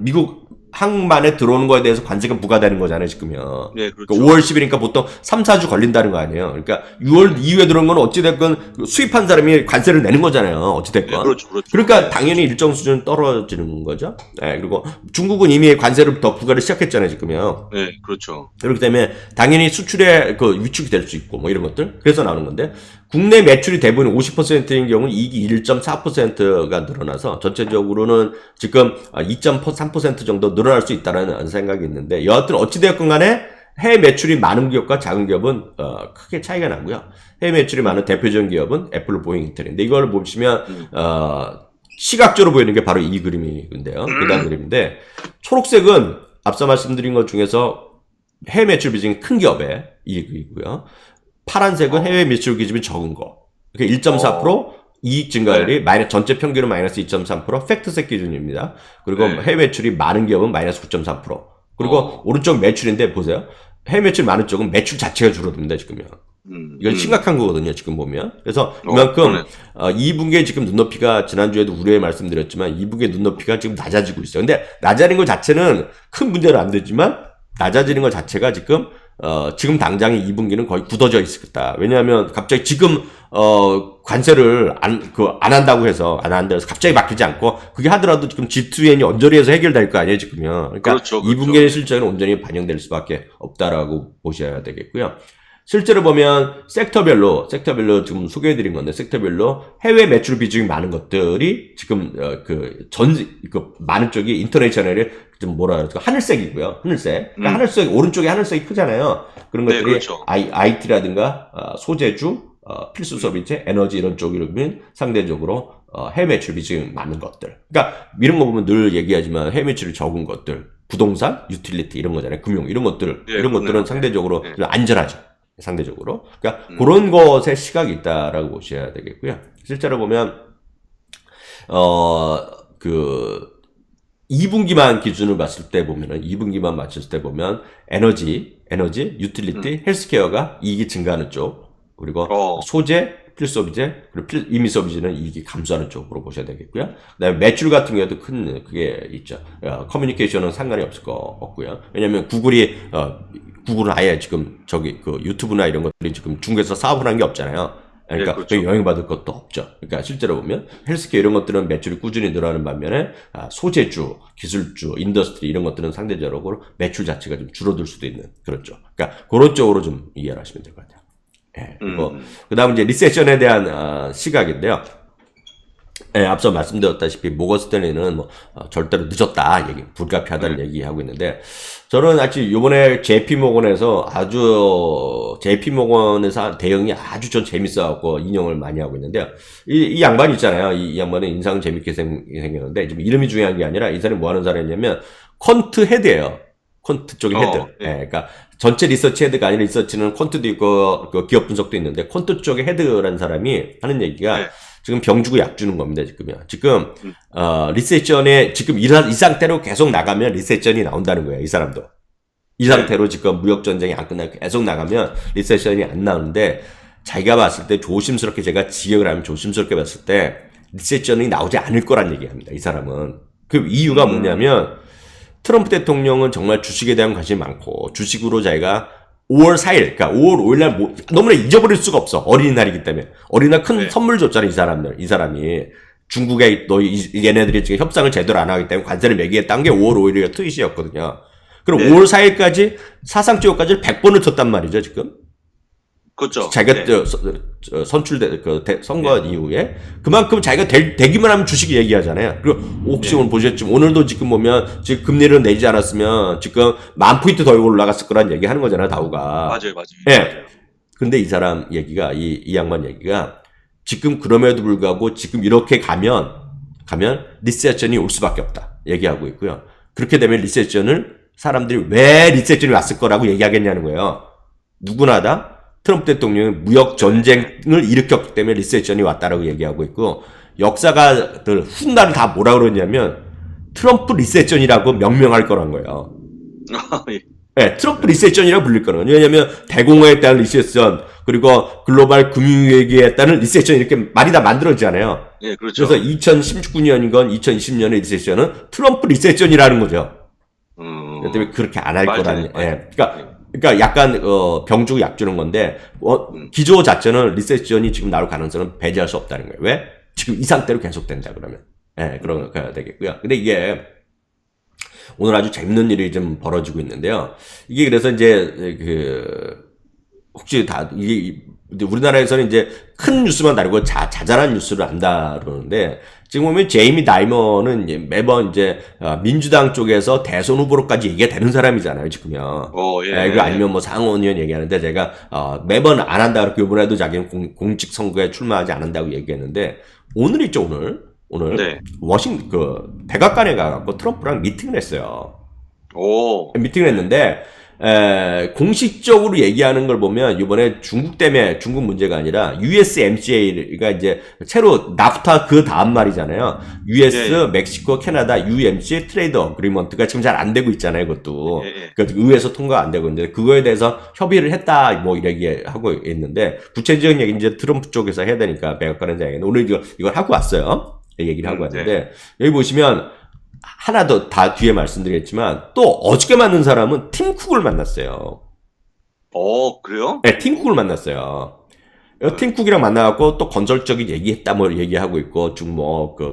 미국 항만에 들어오는 거에 대해서 관세가 부과되는 거잖아요, 지금요. 네, 그렇죠. 그러니까 5월 10일이니까 보통 3-4주 걸린다는 거 아니에요. 그러니까 6월 이후에 들어온 건 어찌됐건 수입한 사람이 관세를 내는 거잖아요, 어찌됐건. 네, 그렇죠. 그러니까 당연히 일정 수준 떨어지는 거죠. 그리고 중국은 이미 관세를 더 부과를 시작했잖아요, 지금요. 네, 그렇죠. 그렇기 때문에 당연히 수출에 위축이 될 수 있고, 뭐 이런 것들. 그래서 나오는 건데, 국내 매출이 대부분 50%인 경우는 이익이 1.4%가 늘어나서 전체적으로는 지금 2.3% 정도 늘어날 수 있다는 생각이 있는데 여하튼 어찌되었건 간에 해외 매출이 많은 기업과 작은 기업은 크게 차이가 나고요. 해외 매출이 많은 대표적인 기업은 애플, 보잉, 인텔인데 이걸 보시면 시각적으로 보이는 게 바로 이 그림인데요. 그다음 그림인데 초록색은 앞서 말씀드린 것 중에서 해외 매출 비중이 큰 기업의 이익이고요. 파란색은 해외 매출 기준이 적은 거. 그러니까 1.4% 이익 증가율이 전체 평균은 마이너스 2.3%, 팩트셋 기준입니다. 그리고 해외 매출이 많은 기업은 마이너스 9.3%. 그리고 오른쪽 매출인데 보세요. 해외 매출 많은 쪽은 매출 자체가 줄어듭니다, 지금요. 이건 심각한 거거든요, 지금 보면. 그래서 이만큼 2분기에 지금 눈높이가 지난주에도 우려에 말씀드렸지만 2분기의 눈높이가 지금 낮아지고 있어요. 근데 낮아지는 것 자체는 큰 문제는 안 되지만 낮아지는 것 자체가 지금 당장의 2분기는 거의 굳어져 있었다. 왜냐하면 갑자기 지금 관세를 안 한다고 해서 갑자기 바뀌지 않고 그게 하더라도 지금 G2N이 언저리에서 해결될 거 아니에요, 지금요. 그러니까 그렇죠. 2분기의 실적은 온전히 반영될 수밖에 없다라고 보셔야 되겠고요. 실제로 보면 섹터별로 지금 소개해드린 건데 섹터별로 해외 매출 비중이 많은 것들이 지금 많은 쪽이 인터내셔널이 좀 뭐라 그럴까 하늘색이고요. 하늘색. 그러니까 하늘색 오른쪽에 하늘색이 크잖아요. 그런 것들이 그렇죠. IT라든가 소재주, 필수 서비스, 에너지 이런 쪽이면 상대적으로 해외 매출 비중이 많은 것들. 그러니까 이런 거 보면 늘 얘기하지만 해외 매출이 적은 것들, 부동산, 유틸리티 이런 거잖아요. 금융 이런 것들, 이런 것들은 상대적으로 좀 안전하죠. 상대적으로. 그러니까 그런 것에 시각이 있다라고 보셔야 되겠고요. 실제로 보면 2분기만 기준으로 봤을 때 보면은 2분기만 맞췄을 때 보면 에너지, 유틸리티, 헬스케어가 이익이 증가하는 쪽, 그리고 소재, 필소비재, 그리고 임의 서비스는 이익이 감소하는 쪽으로 보셔야 되겠고요. 그다음에 매출 같은 경우에도 그게 있죠. 커뮤니케이션은 상관이 없고요. 왜냐면 구글은 아예 지금 유튜브나 이런 것들이 지금 중국에서 사업을 한 게 없잖아요. 그러니까 네, 그렇죠. 영향받을 것도 없죠. 그러니까 실제로 보면 헬스케어 이런 것들은 매출이 꾸준히 늘어나는 반면에 소재주, 기술주, 인더스트리 이런 것들은 상대적으로 매출 자체가 좀 줄어들 수도 있는 그렇죠. 그러니까 그런 쪽으로 좀 이해를 하시면 될 것 같아요. 예, 그리고 그다음 이제 리세션에 대한 시각인데요. 예, 앞서 말씀드렸다시피 모건 스탠리는 절대로 늦었다 불가피하다를 얘기하고 있는데 저는 아직 요번에 JP모건에서 대응이 아주 전 재밌어갖고 인용을 많이 하고 있는데요. 이 양반 있잖아요. 이 양반은 인상 재밌게 생겼는데 지금 이름이 중요한 게 아니라 이 사람이 뭐 하는 사람이냐면 퀀트 헤드예요. 퀀트 쪽의 헤드. 예, 그러니까 전체 리서치 헤드가 아니라 리서치는 퀀트도 있고 그 기업 분석도 있는데 퀀트 쪽의 헤드라는 사람이 하는 얘기가 지금 병 주고 약 주는 겁니다, 지금요. 지금, 리세션에, 지금 이 상태로 계속 나가면 리세션이 나온다는 거예요, 이 사람도. 이 상태로 지금 무역전쟁이 안 끝나고 계속 나가면 리세션이 안 나오는데, 자기가 봤을 때 조심스럽게 제가 지적을 하면 조심스럽게 봤을 때, 리세션이 나오지 않을 거란 얘기합니다, 이 사람은. 그 이유가 뭐냐면, 트럼프 대통령은 정말 주식에 대한 관심이 많고, 주식으로 자기가 5월 4일, 그러니까 5월 5일날 너무나 잊어버릴 수가 없어. 어린이날이기 때문에. 어린이날 큰 선물 줬잖아, 이 사람이. 중국에 얘네들이 지금 협상을 제대로 안 하기 때문에 관세를 매기겠다는 게 5월 5일이가 트윗이었거든요. 그럼 5월 4일까지 사상적까지를 100번을 쳤단 말이죠, 지금. 그렇죠. 자기가 선거 이후에 그만큼 자기가 되기만 하면 주식 얘기하잖아요. 그리고 혹시 오늘 보셨지만 오늘도 지금 보면 지금 금리를 내지 않았으면 지금 10,000포인트 더 올라갔을 거란 얘기 하는 거잖아요, 다우가. 맞아요. 예. 근데 이 사람 얘기가 이 양반 얘기가 지금 그럼에도 불구하고 지금 이렇게 가면 리세션이 올 수밖에 없다 얘기하고 있고요. 그렇게 되면 리세션을 사람들이 왜 리세션이 왔을 거라고 얘기하겠냐는 거예요. 누구나 다 트럼프 대통령이 무역 전쟁을 일으켰기 때문에 리세션이 왔다라고 얘기하고 있고 역사가들 훗날을 다 뭐라 그러냐면 트럼프 리세션이라고 명명할 거란 거예요. 네, 트럼프 리세션이라고 불릴 거는 왜냐하면 대공황에 따른 리세션 그리고 글로벌 금융위기에 따른 리세션 이렇게 말이 다 만들어지잖아요. 네, 그렇죠. 그래서 2019년이건 2020년의 리세션은 트럼프 리세션이라는 거죠. 때문에 그렇게 안 할 거라는. 예. 그러니까 약간 병 주고 약 주는 건데 기조 자체는 리세션이 지금 나올 가능성은 배제할 수 없다는 거예요. 왜? 지금 이 상태로 계속된다 그러면. 예, 그런 거 해야 되겠고요. 근데 이게 오늘 아주 재밌는 일이 좀 벌어지고 있는데요. 이게 그래서 이제 혹시 이게 우리나라에서는 이제 큰 뉴스만 다루고 자잘한 뉴스를 안 다루는데 지금 보면 제이미 다이머는 이제 매번 이제 민주당 쪽에서 대선 후보로까지 얘기가 되는 사람이잖아요, 지금요. 예. 아니면 뭐 상원 의원 얘기하는데 제가 매번 안 한다 그렇게 이번에도 자기는 공직 선거에 출마하지 않는다고 얘기했는데 오늘 있죠, 오늘 네. 백악관에 가갖고 트럼프랑 미팅을 했어요. 미팅을 했는데 공식적으로 얘기하는 걸 보면 이번에 중국 문제가 아니라 USMCA가 이제 새로 나프타 그 다음 말이잖아요. US, 멕시코, 캐나다, UMC 트레이드 어그리먼트가 지금 잘 안 되고 있잖아요. 그것도 그러니까 의회에서 통과 안 되고 있는데 그거에 대해서 협의를 했다 뭐 이렇게 하고 있는데 구체적인 얘기 이제 트럼프 쪽에서 해야 되니까 백악관에서 얘기는 오늘 이걸 하고 왔어요. 얘기를 하고 왔는데 여기 보시면 하나 더 다 뒤에 말씀드리겠지만 또 어저께 만난 사람은 팀 쿡을 만났어요. 그래요? 네, 팀 쿡을 만났어요. 팀 쿡이랑 만나갖고 또 건설적인 얘기했다 뭐 얘기하고 있고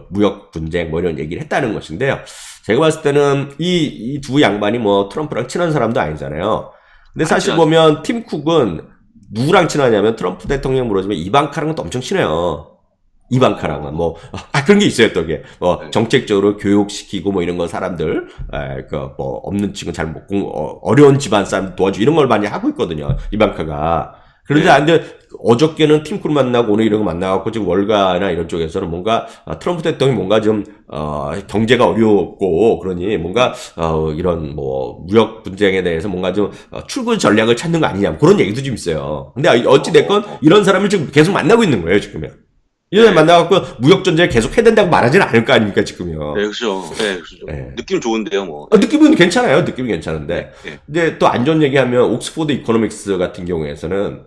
무역 분쟁 뭐 이런 얘기를 했다는 것인데요. 제가 봤을 때는 이 두 양반이 뭐 트럼프랑 친한 사람도 아니잖아요. 근데 사실 보면 팀 쿡은 누구랑 친하냐면 트럼프 대통령 물어주면 이방카랑은 또 엄청 친해요. 이방카랑은 뭐 그런 게 있어요. 또 이게 뭐 정책적으로 교육시키고 뭐 이런 거 사람들 그 뭐 없는 친구 잘 먹고 어려운 집안 사람 도와주고 이런 걸 많이 하고 있거든요. 이방카가. 그런데 안돼 어저께는 팀크루 만나고 오늘 이런 거 만나갖고 지금 월가나 이런 쪽에서는 뭔가 트럼프 대통령이 뭔가 좀 경제가 어렵고 그러니 뭔가 이런 뭐 무역 분쟁에 대해서 뭔가 좀 출구 전략을 찾는 거 아니냐 그런 얘기도 좀 있어요. 근데 어찌 됐건 이런 사람을 지금 계속 만나고 있는 거예요 지금요. 이런 만나갖고 무역 전쟁을 계속 해야 된다고 말하지는 않을 거 아닙니까 지금요. 네, 그렇죠. 네, 그렇죠. 네. 느낌 좋은데요, 뭐. 느낌은 괜찮아요. 느낌은 괜찮은데. 네. 근데 또 안 좋은 얘기하면 옥스포드 이코노믹스 같은 경우에서는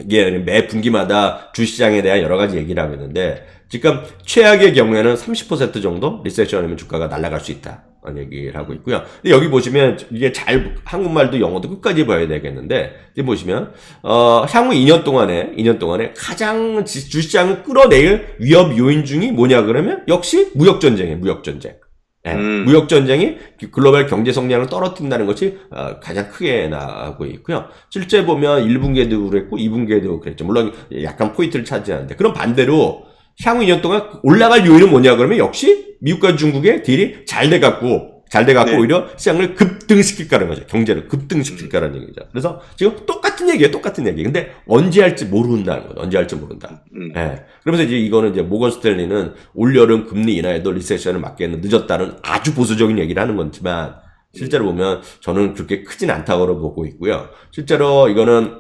이게 매 분기마다 주시장에 대한 여러 가지 얘기를 하고 있는데 지금 최악의 경우에는 30% 정도 리세션이면 주가가 날아갈 수 있다. 얘기를 하고 있고요. 근데 여기 보시면 이게 잘 한국말도 영어도 끝까지 봐야 되겠는데 이제 보시면 향후 2년 동안에 가장 주시장을 끌어내릴 위협 요인 중이 뭐냐 그러면 역시 무역 전쟁이에요. 무역 전쟁. 네, 무역 전쟁이 글로벌 경제 성장을 떨어뜨린다는 것이 가장 크게 나오고 있고요. 실제 보면 1분기에도 그랬고 2분기에도 그랬죠. 물론 약간 포인트를 차지하는데 그럼 반대로 향후 2년 동안 올라갈 요인은 뭐냐 그러면 역시 미국과 중국의 딜이 잘 돼갖고 네. 오히려 시장을 급등시킬까라는 거죠. 경제를 급등시킬까라는 얘기죠. 그래서 지금 똑같은 얘기예요. 똑같은 얘기. 근데 언제 할지 모른다는 거죠. 언제 할지 모른다. 예. 그러면서 이제 이거는 이제 모건 스탠리는 올여름 금리 인하에도 리세션을 막기에는 늦었다는 아주 보수적인 얘기를 하는 거지만 실제로 보면 저는 그렇게 크진 않다고 보고 있고요. 실제로 이거는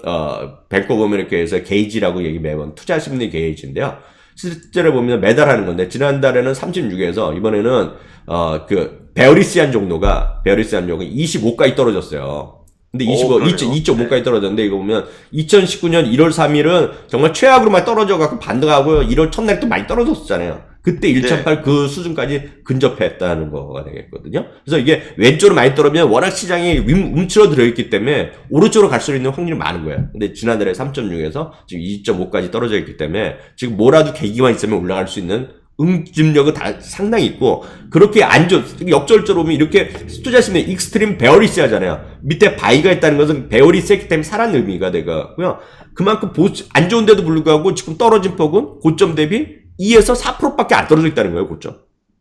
뱅크 오브 아메리카에서 게이지라고 얘기 매번 투자 심리 게이지인데요. 실제로 보면 매달 하는 건데 지난달에는 36에서 이번에는 그 베어리시안 종로가 25까지 떨어졌어요. 근데 2.5까지 떨어졌는데 이거 보면 2019년 1월 3일은 정말 최악으로만 떨어져갖고 반등하고 1월 첫날 또 많이 떨어졌었잖아요. 그때 1.8 그 수준까지 근접했다는 거가 되겠거든요. 그래서 이게 왼쪽으로 많이 떨어지면 워낙 시장이 움츠러들어 있기 때문에 오른쪽으로 갈 수 있는 확률이 많은 거예요. 근데 지난달에 3.6에서 지금 2.5까지 떨어져 있기 때문에 지금 뭐라도 계기만 있으면 올라갈 수 있는 응집력은 다 상당히 있고 그렇게 역설적으로 보면 이렇게 투자 심리 익스트림 베어리시 하잖아요. 밑에 바이가 있다는 것은 베어리시 했기 때문에 사라는 의미가 되고요. 그만큼 안 좋은데도 불구하고 지금 떨어진 폭은 고점 대비 2에서 4%밖에 안 떨어져 있다는 거예요, 고점.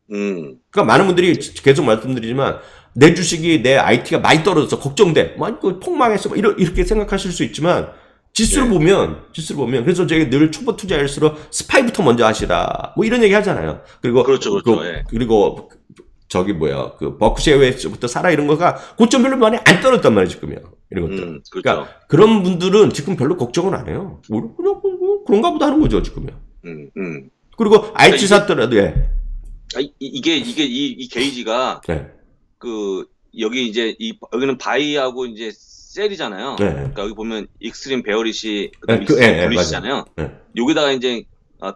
그러니까 많은 분들이 계속 말씀드리지만 내 주식이 내 IT가 많이 떨어져서 걱정돼. 폭망했어. 이렇게 생각하실 수 있지만 지수를 보면 그래서 제가 늘 초보 투자일수록 스파이부터 먼저 하시라. 뭐 이런 얘기 하잖아요. 그리고 그렇죠. 예. 그리고 그 버크셔웨이부터 사라 이런 거가 고점별로 많이 안 떨어졌단 말이에요, 지금요. 이런 것들. 그렇죠. 그러니까 그런 분들은 지금 별로 걱정은 안 해요. 그냥 그런가 보다 하는 거죠, 지금요. 그리고 IT 샀더라도 예. 이 게이지가 네. 그 여기 이제 여기는 바이하고 이제 셀이잖아요. 네. 그러니까 여기 보면 익스트림 베어리시 네, 익스트림 블리시잖아요. 네. 여기다가 이제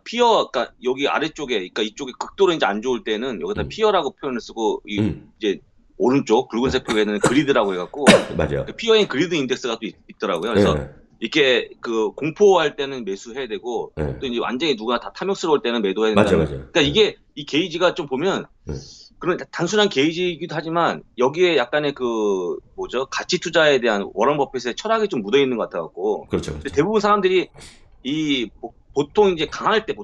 피어, 그러니까 여기 아래쪽에, 그러니까 이쪽에 극도로 이제 안 좋을 때는 여기다 피어라고 표현을 쓰고 이제 오른쪽 붉은색 표에는 그리드라고 해갖고 맞아요. 피어인 그리드 인덱스가 또 있더라고요. 그래서 네. 이렇게 그 공포할 때는 매수해야 되고 네. 또 이제 완전히 누가 다 탐욕스러울 때는 매도해야 된다. 맞아요. 그러니까 이게 이 게이지가 좀 보면 그런 단순한 게이지이기도 하지만 여기에 약간의 그 뭐죠 가치 투자에 대한 워런 버핏의 철학이 좀 묻어 있는 것 같아갖고. 그렇죠. 근데 대부분 사람들이 보통 이제 강할 때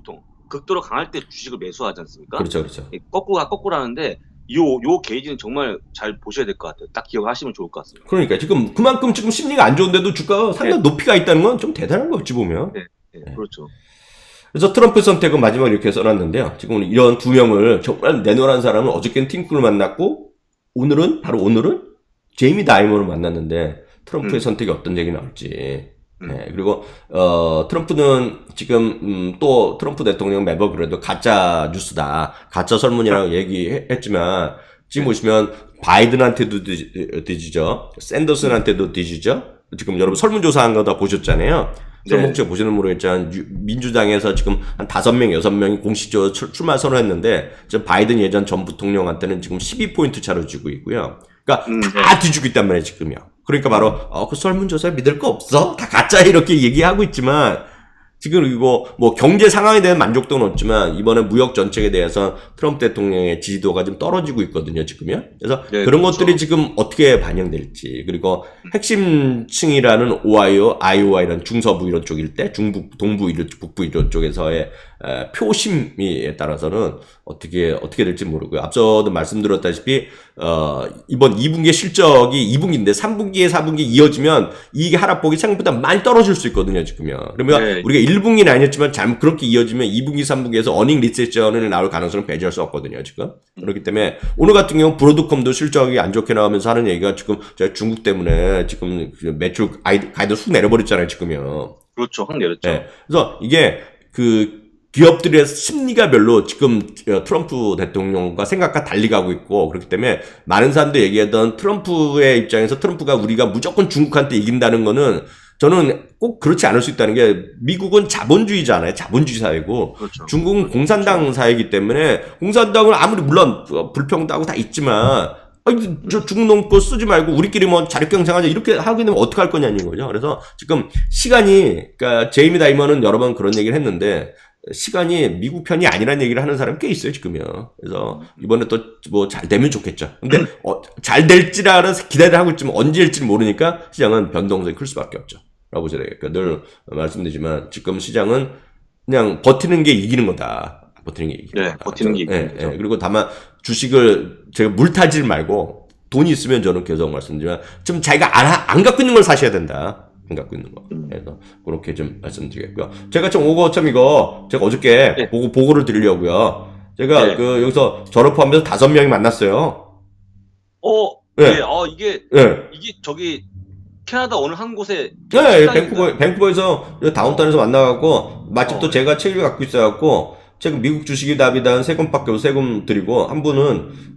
극도로 강할 때 주식을 매수하지 않습니까? 그렇죠. 거꾸로 하는데 요 게이지는 정말 잘 보셔야 될 것 같아요. 딱 기억하시면 좋을 것 같습니다. 그러니까 지금 그만큼 지금 심리가 안 좋은데도 주가가 상당히 높이가 있다는 건 좀 대단한 거 어찌 보면. 네, 그렇죠. 그래서 트럼프 선택은 마지막에 이렇게 써놨는데요. 지금 이런 두 명을 정말 내놓으라는 사람은 어저께는 팀쿨을 만났고 오늘은 제이미 다이머를 만났는데 트럼프의 선택이 어떤 얘기 나올지. 네, 그리고 트럼프는 지금 또 트럼프 대통령 매번 그래도 가짜 뉴스다, 가짜 설문이라고 얘기했지만 지금 보시면 바이든한테도 뒤지죠, 샌더슨한테도 뒤지죠. 지금 여러분 설문조사한 거 다 보셨잖아요. 설문조사 보시는 모르겠지만 민주당에서 지금 한 5명, 6명이 공식적으로 출마 선언했는데 지금 바이든 예전 전 부통령한테는 지금 12포인트 차로 지고 있고요. 그러니까 다 뒤지고 있단 말이에요, 지금요. 그러니까 바로 그 설문조사에 믿을 거 없어? 다 가짜 이렇게 얘기하고 있지만 지금 이거 뭐 경제 상황에 대한 만족도는 없지만 이번에 무역 정책에 대해서 트럼프 대통령의 지지도가 좀 떨어지고 있거든요, 지금요. 그래서 네, 그런 그렇죠. 것들이 지금 어떻게 반영될지, 그리고 핵심층이라는 오하이오, 아이오와 이런 중서부 이런 쪽일 때, 중북, 동부 이런 북부 이런 쪽에서의 표심에 따라서는 어떻게 될지 모르고요. 앞서도 말씀드렸다시피 이번 2분기 실적이 2분기인데 3분기에 4분기 이어지면 이게 하락폭이 생각보다 많이 떨어질 수 있거든요, 지금요. 그러면 네. 우리가 1분기는 아니었지만 잘못 그렇게 이어지면 2분기, 3분기에서 어닝 리세션을 나올 가능성을 배제할 수 없거든요, 지금. 그렇기 때문에 오늘 같은 경우 브로드컴도 실적이 안 좋게 나오면서 하는 얘기가 지금 제가 중국 때문에 지금 매출 가이드 쑥 내려버렸잖아요, 지금요. 그렇죠. 확 내렸죠. 네. 그래서 이게 기업들의 심리가 별로 지금 트럼프 대통령과 생각과 달리 가고 있고, 그렇기 때문에 많은 사람들이 얘기하던 트럼프의 입장에서 트럼프가 우리가 무조건 중국한테 이긴다는 거는 저는 꼭 그렇지 않을 수 있다는 게, 미국은 자본주의잖아요. 자본주의 사회고, 그렇죠. 중국은 공산당 사회이기 때문에, 공산당은 아무리 물론 불평등하고 다 있지만, 저 중국 놈 거 쓰지 말고 우리끼리 뭐 자력경쟁하자 이렇게 하게 되면 어떡할 거냐는 거죠. 그래서 지금 시간이, 그러니까 제이미 다이먼은 여러 번 그런 얘기를 했는데, 시간이 미국 편이 아니라는 얘기를 하는 사람이 꽤 있어요, 지금요. 그래서 이번에 또 뭐 잘 되면 좋겠죠. 근데 잘 될지라는 기대를 하고 있지만 언제 될지 모르니까 시장은 변동성이 클 수밖에 없죠. 라고 제가 늘 말씀드리지만, 지금 시장은 그냥 버티는 게 이기는 거다. 버티는 게 이기는 거다. 버티는 게 이기는 거죠. 그리고 다만 주식을 제가 물타질 말고 돈이 있으면 저는 계속 말씀드리지만, 좀 자기가 안 갖고 있는 걸 사셔야 된다. 안 갖고 있는 거. 그래서 그렇게 좀 말씀드리겠고요. 제가 좀 이거 제가 어저께 네. 보고를 드리려고요. 제가 네. 여기서 저를 포함해서 5명이 만났어요. 네. 네. 이게 네. 저기 캐나다 어느 한 곳에 네, 식당인가요? 밴쿠버에서 다운타운에서 만나갖고, 마침 또 제가 책을 갖고 있어갖고, 책 미국 주식이 답이다는 세금밖에 세금 드리고, 한 분은,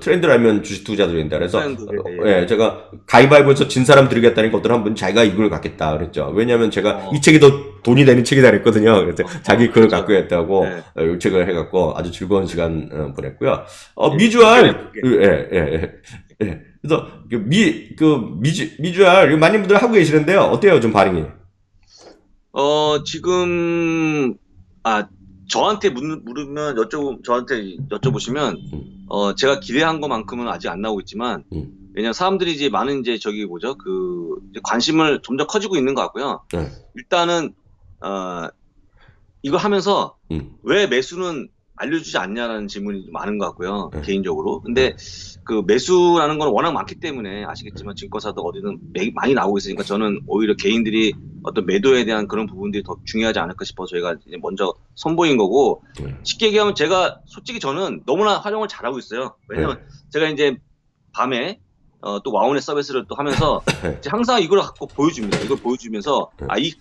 트렌드를 알면 주식 투자 드린다. 그래서, 트렌드, 제가 가위바위보에서 진 사람 드리겠다니까 어떤 한 분 자기가 이걸 갖겠다 그랬죠. 왜냐면 제가 이 책이 더 돈이 되는 책이다 그랬거든요. 그래서 자기 그걸 그렇죠. 갖고 했다고, 네. 이 책을 해갖고 아주 즐거운 시간 보냈고요. 예, 미주알, 그게. 그래서 미주알 많은 분들 하고 계시는데요. 어때요, 좀 반응이? 지금 저한테 물으면 저한테 여쭤보시면 제가 기대한 것만큼은 아직 안 나오고 있지만, 왜냐면 사람들이 이제 많은 이제 저기 뭐죠, 이제 관심을 점점 커지고 있는 것 같고요. 네. 일단은 이거 하면서 왜 매수는 알려주지 않냐라는 질문이 많은 것 같고요, 개인적으로. 근데 그 매수라는 건 워낙 많기 때문에 아시겠지만, 증권사도 어디든 많이 나오고 있으니까, 저는 오히려 개인들이 어떤 매도에 대한 그런 부분들이 더 중요하지 않을까 싶어서 저희가 이제 먼저 선보인 거고, 쉽게 얘기하면 제가 솔직히 저는 너무나 활용을 잘하고 있어요. 왜냐면 제가 이제 밤에 또 와운의 서비스를 또 하면서 이제 항상 이걸 갖고 보여줍니다. 이걸 보여주면서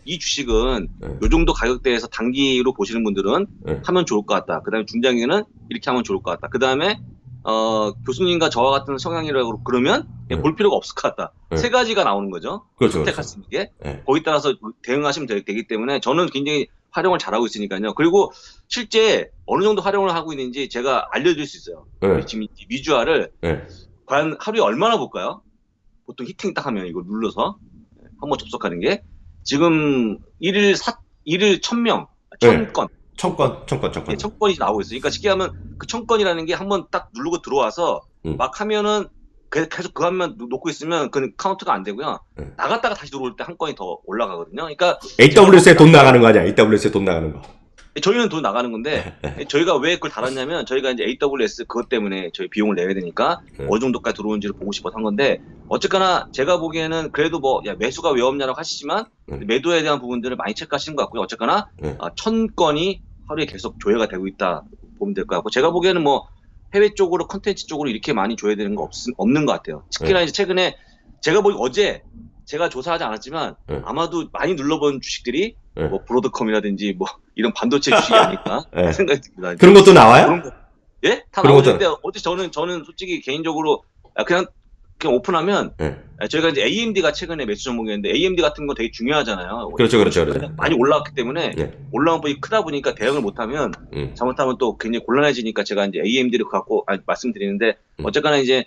이 주식은 요 정도 가격대에서 단기로 보시는 분들은 하면 좋을 것 같다. 그다음에 중장기는 이렇게 하면 좋을 것 같다. 그다음에 교수님과 저와 같은 성향이라고 그러면 볼 필요가 없을 것 같다. 세 가지가 나오는 거죠. 그렇죠. 선택할 수 있는 게. 거기에 따라서 대응하시면 되기 때문에 저는 굉장히 활용을 잘하고 있으니까요. 그리고 실제 어느 정도 활용을 하고 있는지 제가 알려드릴 수 있어요. 지금 미주알을 과연 하루에 얼마나 볼까요? 보통 히팅 딱 하면 이걸 눌러서 한번 접속하는 게 지금 1일 1000명, 1000건. 1000건. 예, 1000건이 나오고 있어요. 그러니까 쉽게 하면 그 1000건이라는 게 한번 딱 누르고 들어와서 막 하면은 계속 그 한면 놓고 있으면 그 카운트가 안 되고요. 나갔다가 다시 들어올 때 한 건이 더 올라가거든요. 그러니까 AWS에 돈 나가는 거 아니야? AWS에 돈 나가는 거. 저희는 돈 나가는 건데, 저희가 왜 그걸 달았냐면, 저희가 이제 AWS 그것 때문에 저희 비용을 내야 되니까 어느 정도까지 들어오는지를 보고 싶어서 한 건데, 어쨌거나 제가 보기에는 그래도 매수가 왜 없냐라고 하시지만 매도에 대한 부분들을 많이 체크하시는 것 같고요. 어쨌거나 1000건이 하루에 계속 조회가 되고 있다 보면 될 것 같고, 제가 보기에는 해외 쪽으로 컨텐츠 쪽으로 이렇게 많이 조회되는 거 없는 것 같아요. 특히나 이제 최근에 제가 보기 어제 제가 조사하지 않았지만 아마도 많이 눌러본 주식들이 브로드컴이라든지 이런 반도체 주식이 아닐까 생각이 듭니다. 그런 것도 나와요? 예? 다 나오는데 어제 저는 솔직히 개인적으로 그냥 오픈하면 저희가 이제 AMD가 최근에 매수 종목이었는데, AMD 같은 거 되게 중요하잖아요. 그렇죠. 많이 올라왔기 때문에 올라온 폭이 크다 보니까 대응을 못하면 잘못하면 또 굉장히 곤란해지니까 제가 이제 AMD를 갖고 말씀드리는데, 어쨌거나 이제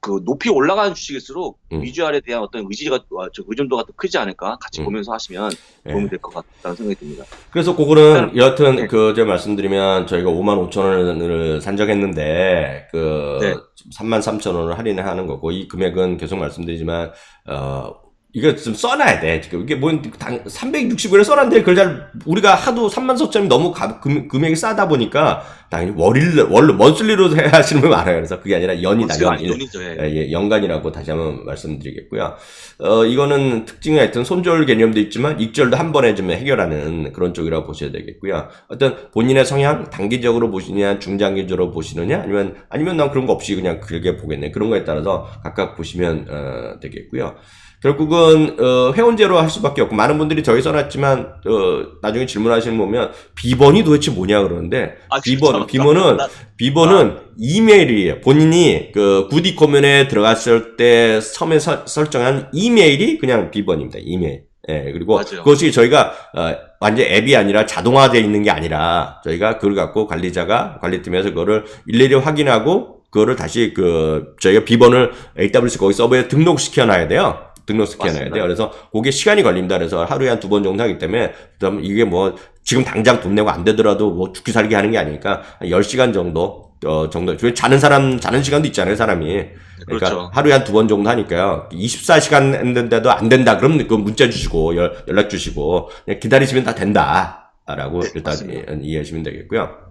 그 높이 올라가는 주식일수록 음. 위주알에 대한 어떤 의존도가 더 크지 않을까 같이 보면서 하시면 도움이 될 것 같다는 생각이 듭니다. 그래서 그거는 일단, 여하튼 네. 제가 말씀드리면 저희가 55,000원을 산정했는데 33,000원을 할인하는 거고 이 금액은 계속 말씀드리지만 이거 좀 써놔야 돼. 지금 이게 뭐 360원에 써놨는데 그걸 잘 우리가 하도 34,000원이 너무 금액이 싸다 보니까 당연히 먼슬리로 하시는 분 많아요. 그래서 그게 아니라 연이다. 연이죠. 예, 연간이라고 다시 한번 말씀드리겠고요. 이거는 특징이 하여튼 손절 개념도 있지만 익절도 한 번에 좀 해결하는 그런 쪽이라고 보셔야 되겠고요. 어떤 본인의 성향 단기적으로 보시느냐 중장기적으로 보시느냐 아니면 난 그런 거 없이 그냥 길게 보겠네. 그런 거에 따라서 각각 보시면 되겠고요. 결국은 회원제로 할 수밖에 없고 많은 분들이 저희 써놨지만 나중에 질문하시는 거 보면 비번이 도대체 뭐냐 그러는데 비번은 이메일이에요. 본인이 그 구디 코멘에 들어갔을 때 처음에 설정한 이메일이 그냥 비번입니다. 이메일. 예, 그리고 맞아요. 그것이 저희가 완전 앱이 아니라 자동화되어 있는 게 아니라 저희가 그걸 갖고 관리팀에서 그거를 일일이 확인하고 그거를 다시 저희가 비번을 AWS 거기 서버에 등록시켜놔야 돼요. 등록시켜놔야 돼요. 그래서 그게 시간이 걸립니다. 그래서 하루에 한 2번 정도 하기 때문에 그다음 이게 뭐 지금 당장 돈 내고 안 되더라도 뭐 죽기 살기 하는 게 아니니까 한 10시간 정도 자는 시간도 있잖아요, 사람이. 그러니까 그렇죠. 하루에 한 2번 정도 하니까요. 24시간 했는데도 안 된다. 그럼 그 문자 주시고 연락 주시고 그냥 기다리시면 다 된다라고 네, 일단 맞습니다. 이해하시면 되겠고요.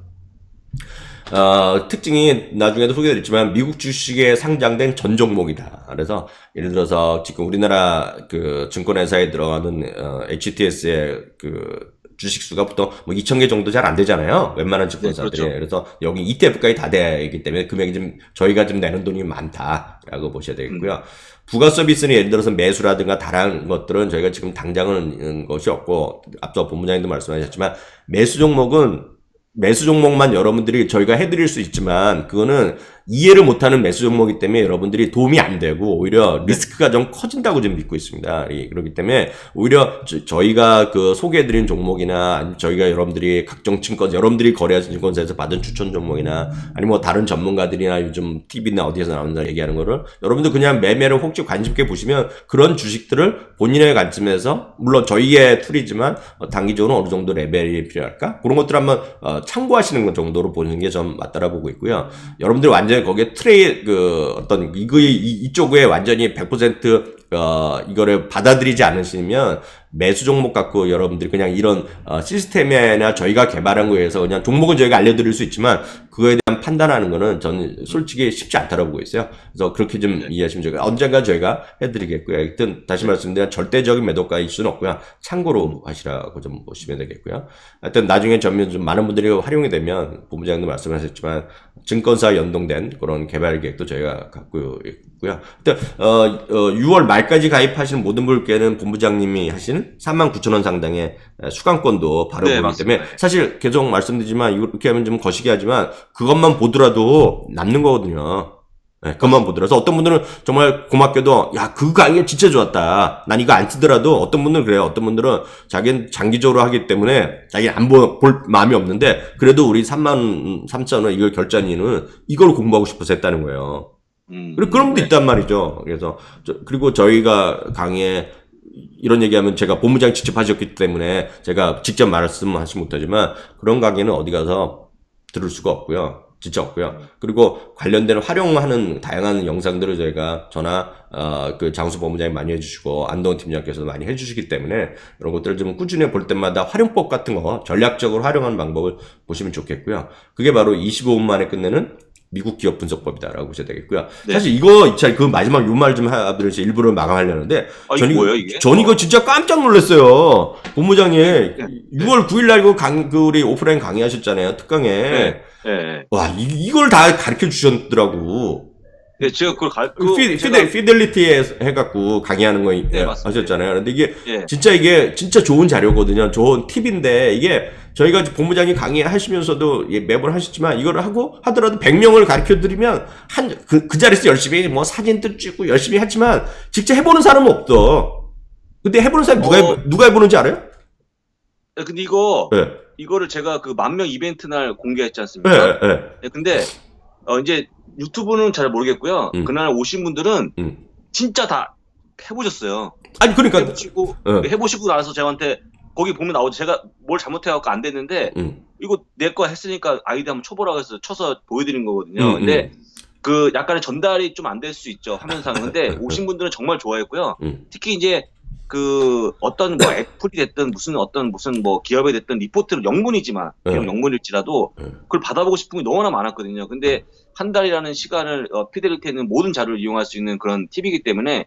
특징이 나중에도 소개드렸지만 미국 주식에 상장된 전 종목이다. 그래서 예를 들어서 지금 우리나라 그 증권회사에 들어가는 HTS의 그 주식 수가 보통 뭐 2,000개 정도 잘 안 되잖아요. 웬만한 증권사들이. 네, 그렇죠. 그래서 여기 ETF까지 다 되기 때문에 금액이 저희가 좀 내는 돈이 많다라고 보셔야 되겠고요. 부가 서비스는 예를 들어서 매수라든가 다른 것들은 저희가 지금 당장은 것이 없고 앞서 본부장님도 말씀하셨지만 매수 종목만 여러분들이 저희가 해드릴 수 있지만 그거는 이해를 못하는 매수 종목이기 때문에 여러분들이 도움이 안 되고 오히려 리스크가 좀 커진다고 좀 믿고 있습니다. 그렇기 때문에 오히려 저희가 소개해드린 종목이나 아니면 저희가 여러분들이 각종 여러분들이 거래하신 증권사에서 받은 추천 종목이나 아니면 뭐 다른 전문가들이나 요즘 TV나 어디에서 나온다 얘기하는 거를 여러분들 그냥 매매를 혹시 관심 있게 보시면 그런 주식들을 본인의 관점에서 물론 저희의 툴이지만 단기적으로 어느 정도 레벨이 필요할까? 그런 것들 한번 참고하시는 것 정도로 보는 게 좀 맞다라고 보고 있고요. 여러분들 완전히 거기에 이쪽에 완전히 100% 이거를 받아들이지 않으시면 매수 종목 갖고 여러분들이 그냥 이런 시스템이나 저희가 개발한 거에 의해서 그냥 종목은 저희가 알려드릴 수 있지만 그거에 대한 판단하는 거는 저는 솔직히 쉽지 않다고 보고 있어요. 그래서 그렇게 좀 이해하시면 좋겠고요. 언젠가 저희가 해드리겠고요. 하여튼 다시 말씀드리면 절대적인 매도가일 수는 없고요. 참고로 하시라고 좀 보시면 되겠고요. 하여튼 나중에 좀 많은 분들이 활용이 되면 본부장도 말씀하셨지만 증권사 연동된 그런 개발 계획도 저희가 갖고 있고요. 하여튼 6월 말까지 가입하시는 모든 분께는 본부장님이 하시는 39,000원 상당의 수강권도 바로 보기 때문에 사실 계속 말씀드리지만 이렇게 하면 좀 거시기 하지만 그것만 보더라도 남는 거거든요. 네, 그것만 보더라도 어떤 분들은 정말 고맙게도 야, 그 강의 진짜 좋았다. 난 이거 안 쓰더라도 어떤 분들은 그래요. 어떤 분들은 자기는 장기적으로 하기 때문에 자기는 안 볼 마음이 없는데 그래도 우리 33,000원 이걸 결제한 이유는 이걸 공부하고 싶어서 했다는 거예요. 그리고 그런 분도 있단 말이죠. 그래서 그리고 저희가 강의에 이런 얘기하면 제가 본부장 직접 하셨기 때문에 제가 직접 말씀하지 못하지만 그런 강의는 어디 가서 들을 수가 없고요. 진짜 없고요. 그리고 관련된 활용하는 다양한 영상들을 저희가 저나 그 장수 본부장이 많이 해주시고 안동훈 팀장께서도 많이 해주시기 때문에 이런 것들을 좀 꾸준히 볼 때마다 활용법 같은 거 전략적으로 활용하는 방법을 보시면 좋겠고요. 그게 바로 25분 만에 끝내는 미국 기업 분석법이다라고 보셔야 되겠고요. 네. 사실 이거 그 마지막 요 말 좀 하면서 일부러 마감하려는데 이게 뭐예요 이게? 전 이거 진짜 깜짝 놀랐어요. 본부장이 6월 9일 날 우리 오프라인 강의하셨잖아요. 특강에. 네. 와 이걸 다 가르쳐 주셨더라고. 네, 제가 그걸 피델리티에 해갖고 강의하는 거 하셨잖아요. 근데 이게 진짜 좋은 자료거든요. 좋은 팁인데 이게 저희가 본부장이 강의하시면서도 매번 하셨지만 이거를 하더라도 100명을 가르쳐 드리면 그 자리에서 열심히 뭐 사진도 찍고 열심히 하지만 직접 해보는 사람은 없어. 근데 해보는 사람 누가 해보는지 알아요? 근데 이거를 제가 그 10,000명 이벤트 날 공개했지 않습니까? 네. 근데 이제 유튜브는 잘 모르겠고요. 그날 오신 분들은 음. 진짜 다 해보셨어요. 아니 그러니까 해보시고 나서 저한테 거기 보면 나오죠. 제가 뭘 잘못해갖고 안 됐는데 이거 내 거 했으니까 아이디 한번 쳐보라고 해서 쳐서 보여드린 거거든요. 근데 그 약간의 전달이 좀 안 될 수 있죠, 화면상. 근데 오신 분들은 정말 좋아했고요. 특히 이제 그 어떤 뭐 애플이 됐든 무슨 뭐 기업이 됐든 리포트는 영문이지만 그냥 영문일지라도 그걸 받아보고 싶은 게 너무나 많았거든요. 근데 한 달이라는 시간을 피델리티에 있는 모든 자료를 이용할 수 있는 그런 팁이기 때문에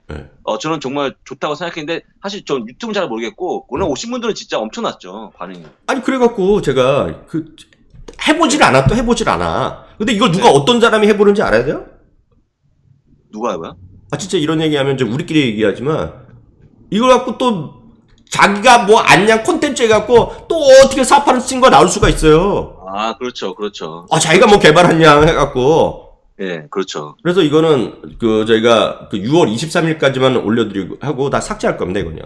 저는 정말 좋다고 생각했는데 사실 전 유튜브는 잘 모르겠고 오늘 오신 분들은 진짜 엄청났죠, 반응이. 아니 그래갖고 제가 그 해보질 않아. 근데 이걸 누가 어떤 사람이 해보는지 알아야 돼요? 누가 해봐요? 아 진짜 이런 얘기하면 이제 우리끼리 얘기하지만 이걸 갖고 또 자기가 뭐 안냐 콘텐츠 해갖고 또 어떻게 사파를 쓴 거 나올 수가 있어요. 아 그렇죠, 그렇죠. 아 자기가 뭐 개발했냐 해갖고. 예, 그렇죠. 그래서 이거는 그 저희가 그 6월 23일까지만 올려드리고 하고 다 삭제할 겁니다 이거는요.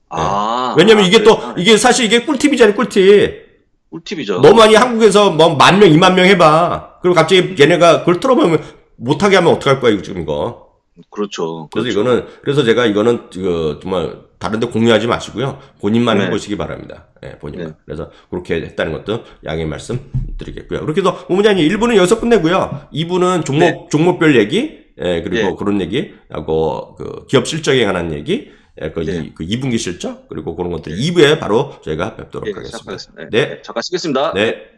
아. 왜냐면 이게 또 이게 사실 이게 꿀팁이잖아요, 꿀팁. 꿀팁이죠. 너무 많이 한국에서 뭐 10,000명, 20,000명 해봐. 그리고 갑자기 얘네가 그걸 틀어보면 못하게 하면 어떡할 거야, 이거 지금 이거. 그렇죠. 그래서 그렇죠. 이거는, 그래서 제가 이거는, 정말, 다른데 공유하지 마시고요. 본인만 네. 해보시기 바랍니다. 예, 본인만. 네. 그래서 그렇게 했다는 것도 양해 말씀 드리겠고요. 그렇게 해서, 모무장님 1부는 여기서 끝내고요. 2부는 종목별 얘기, 예, 그리고 그런 얘기, 하고, 그, 기업 실적에 관한 얘기, 예, 그 2분기 실적, 그리고 그런 것들 2부에 바로 저희가 뵙도록 하겠습니다. 네. 잠깐 쉬겠습니다. 네.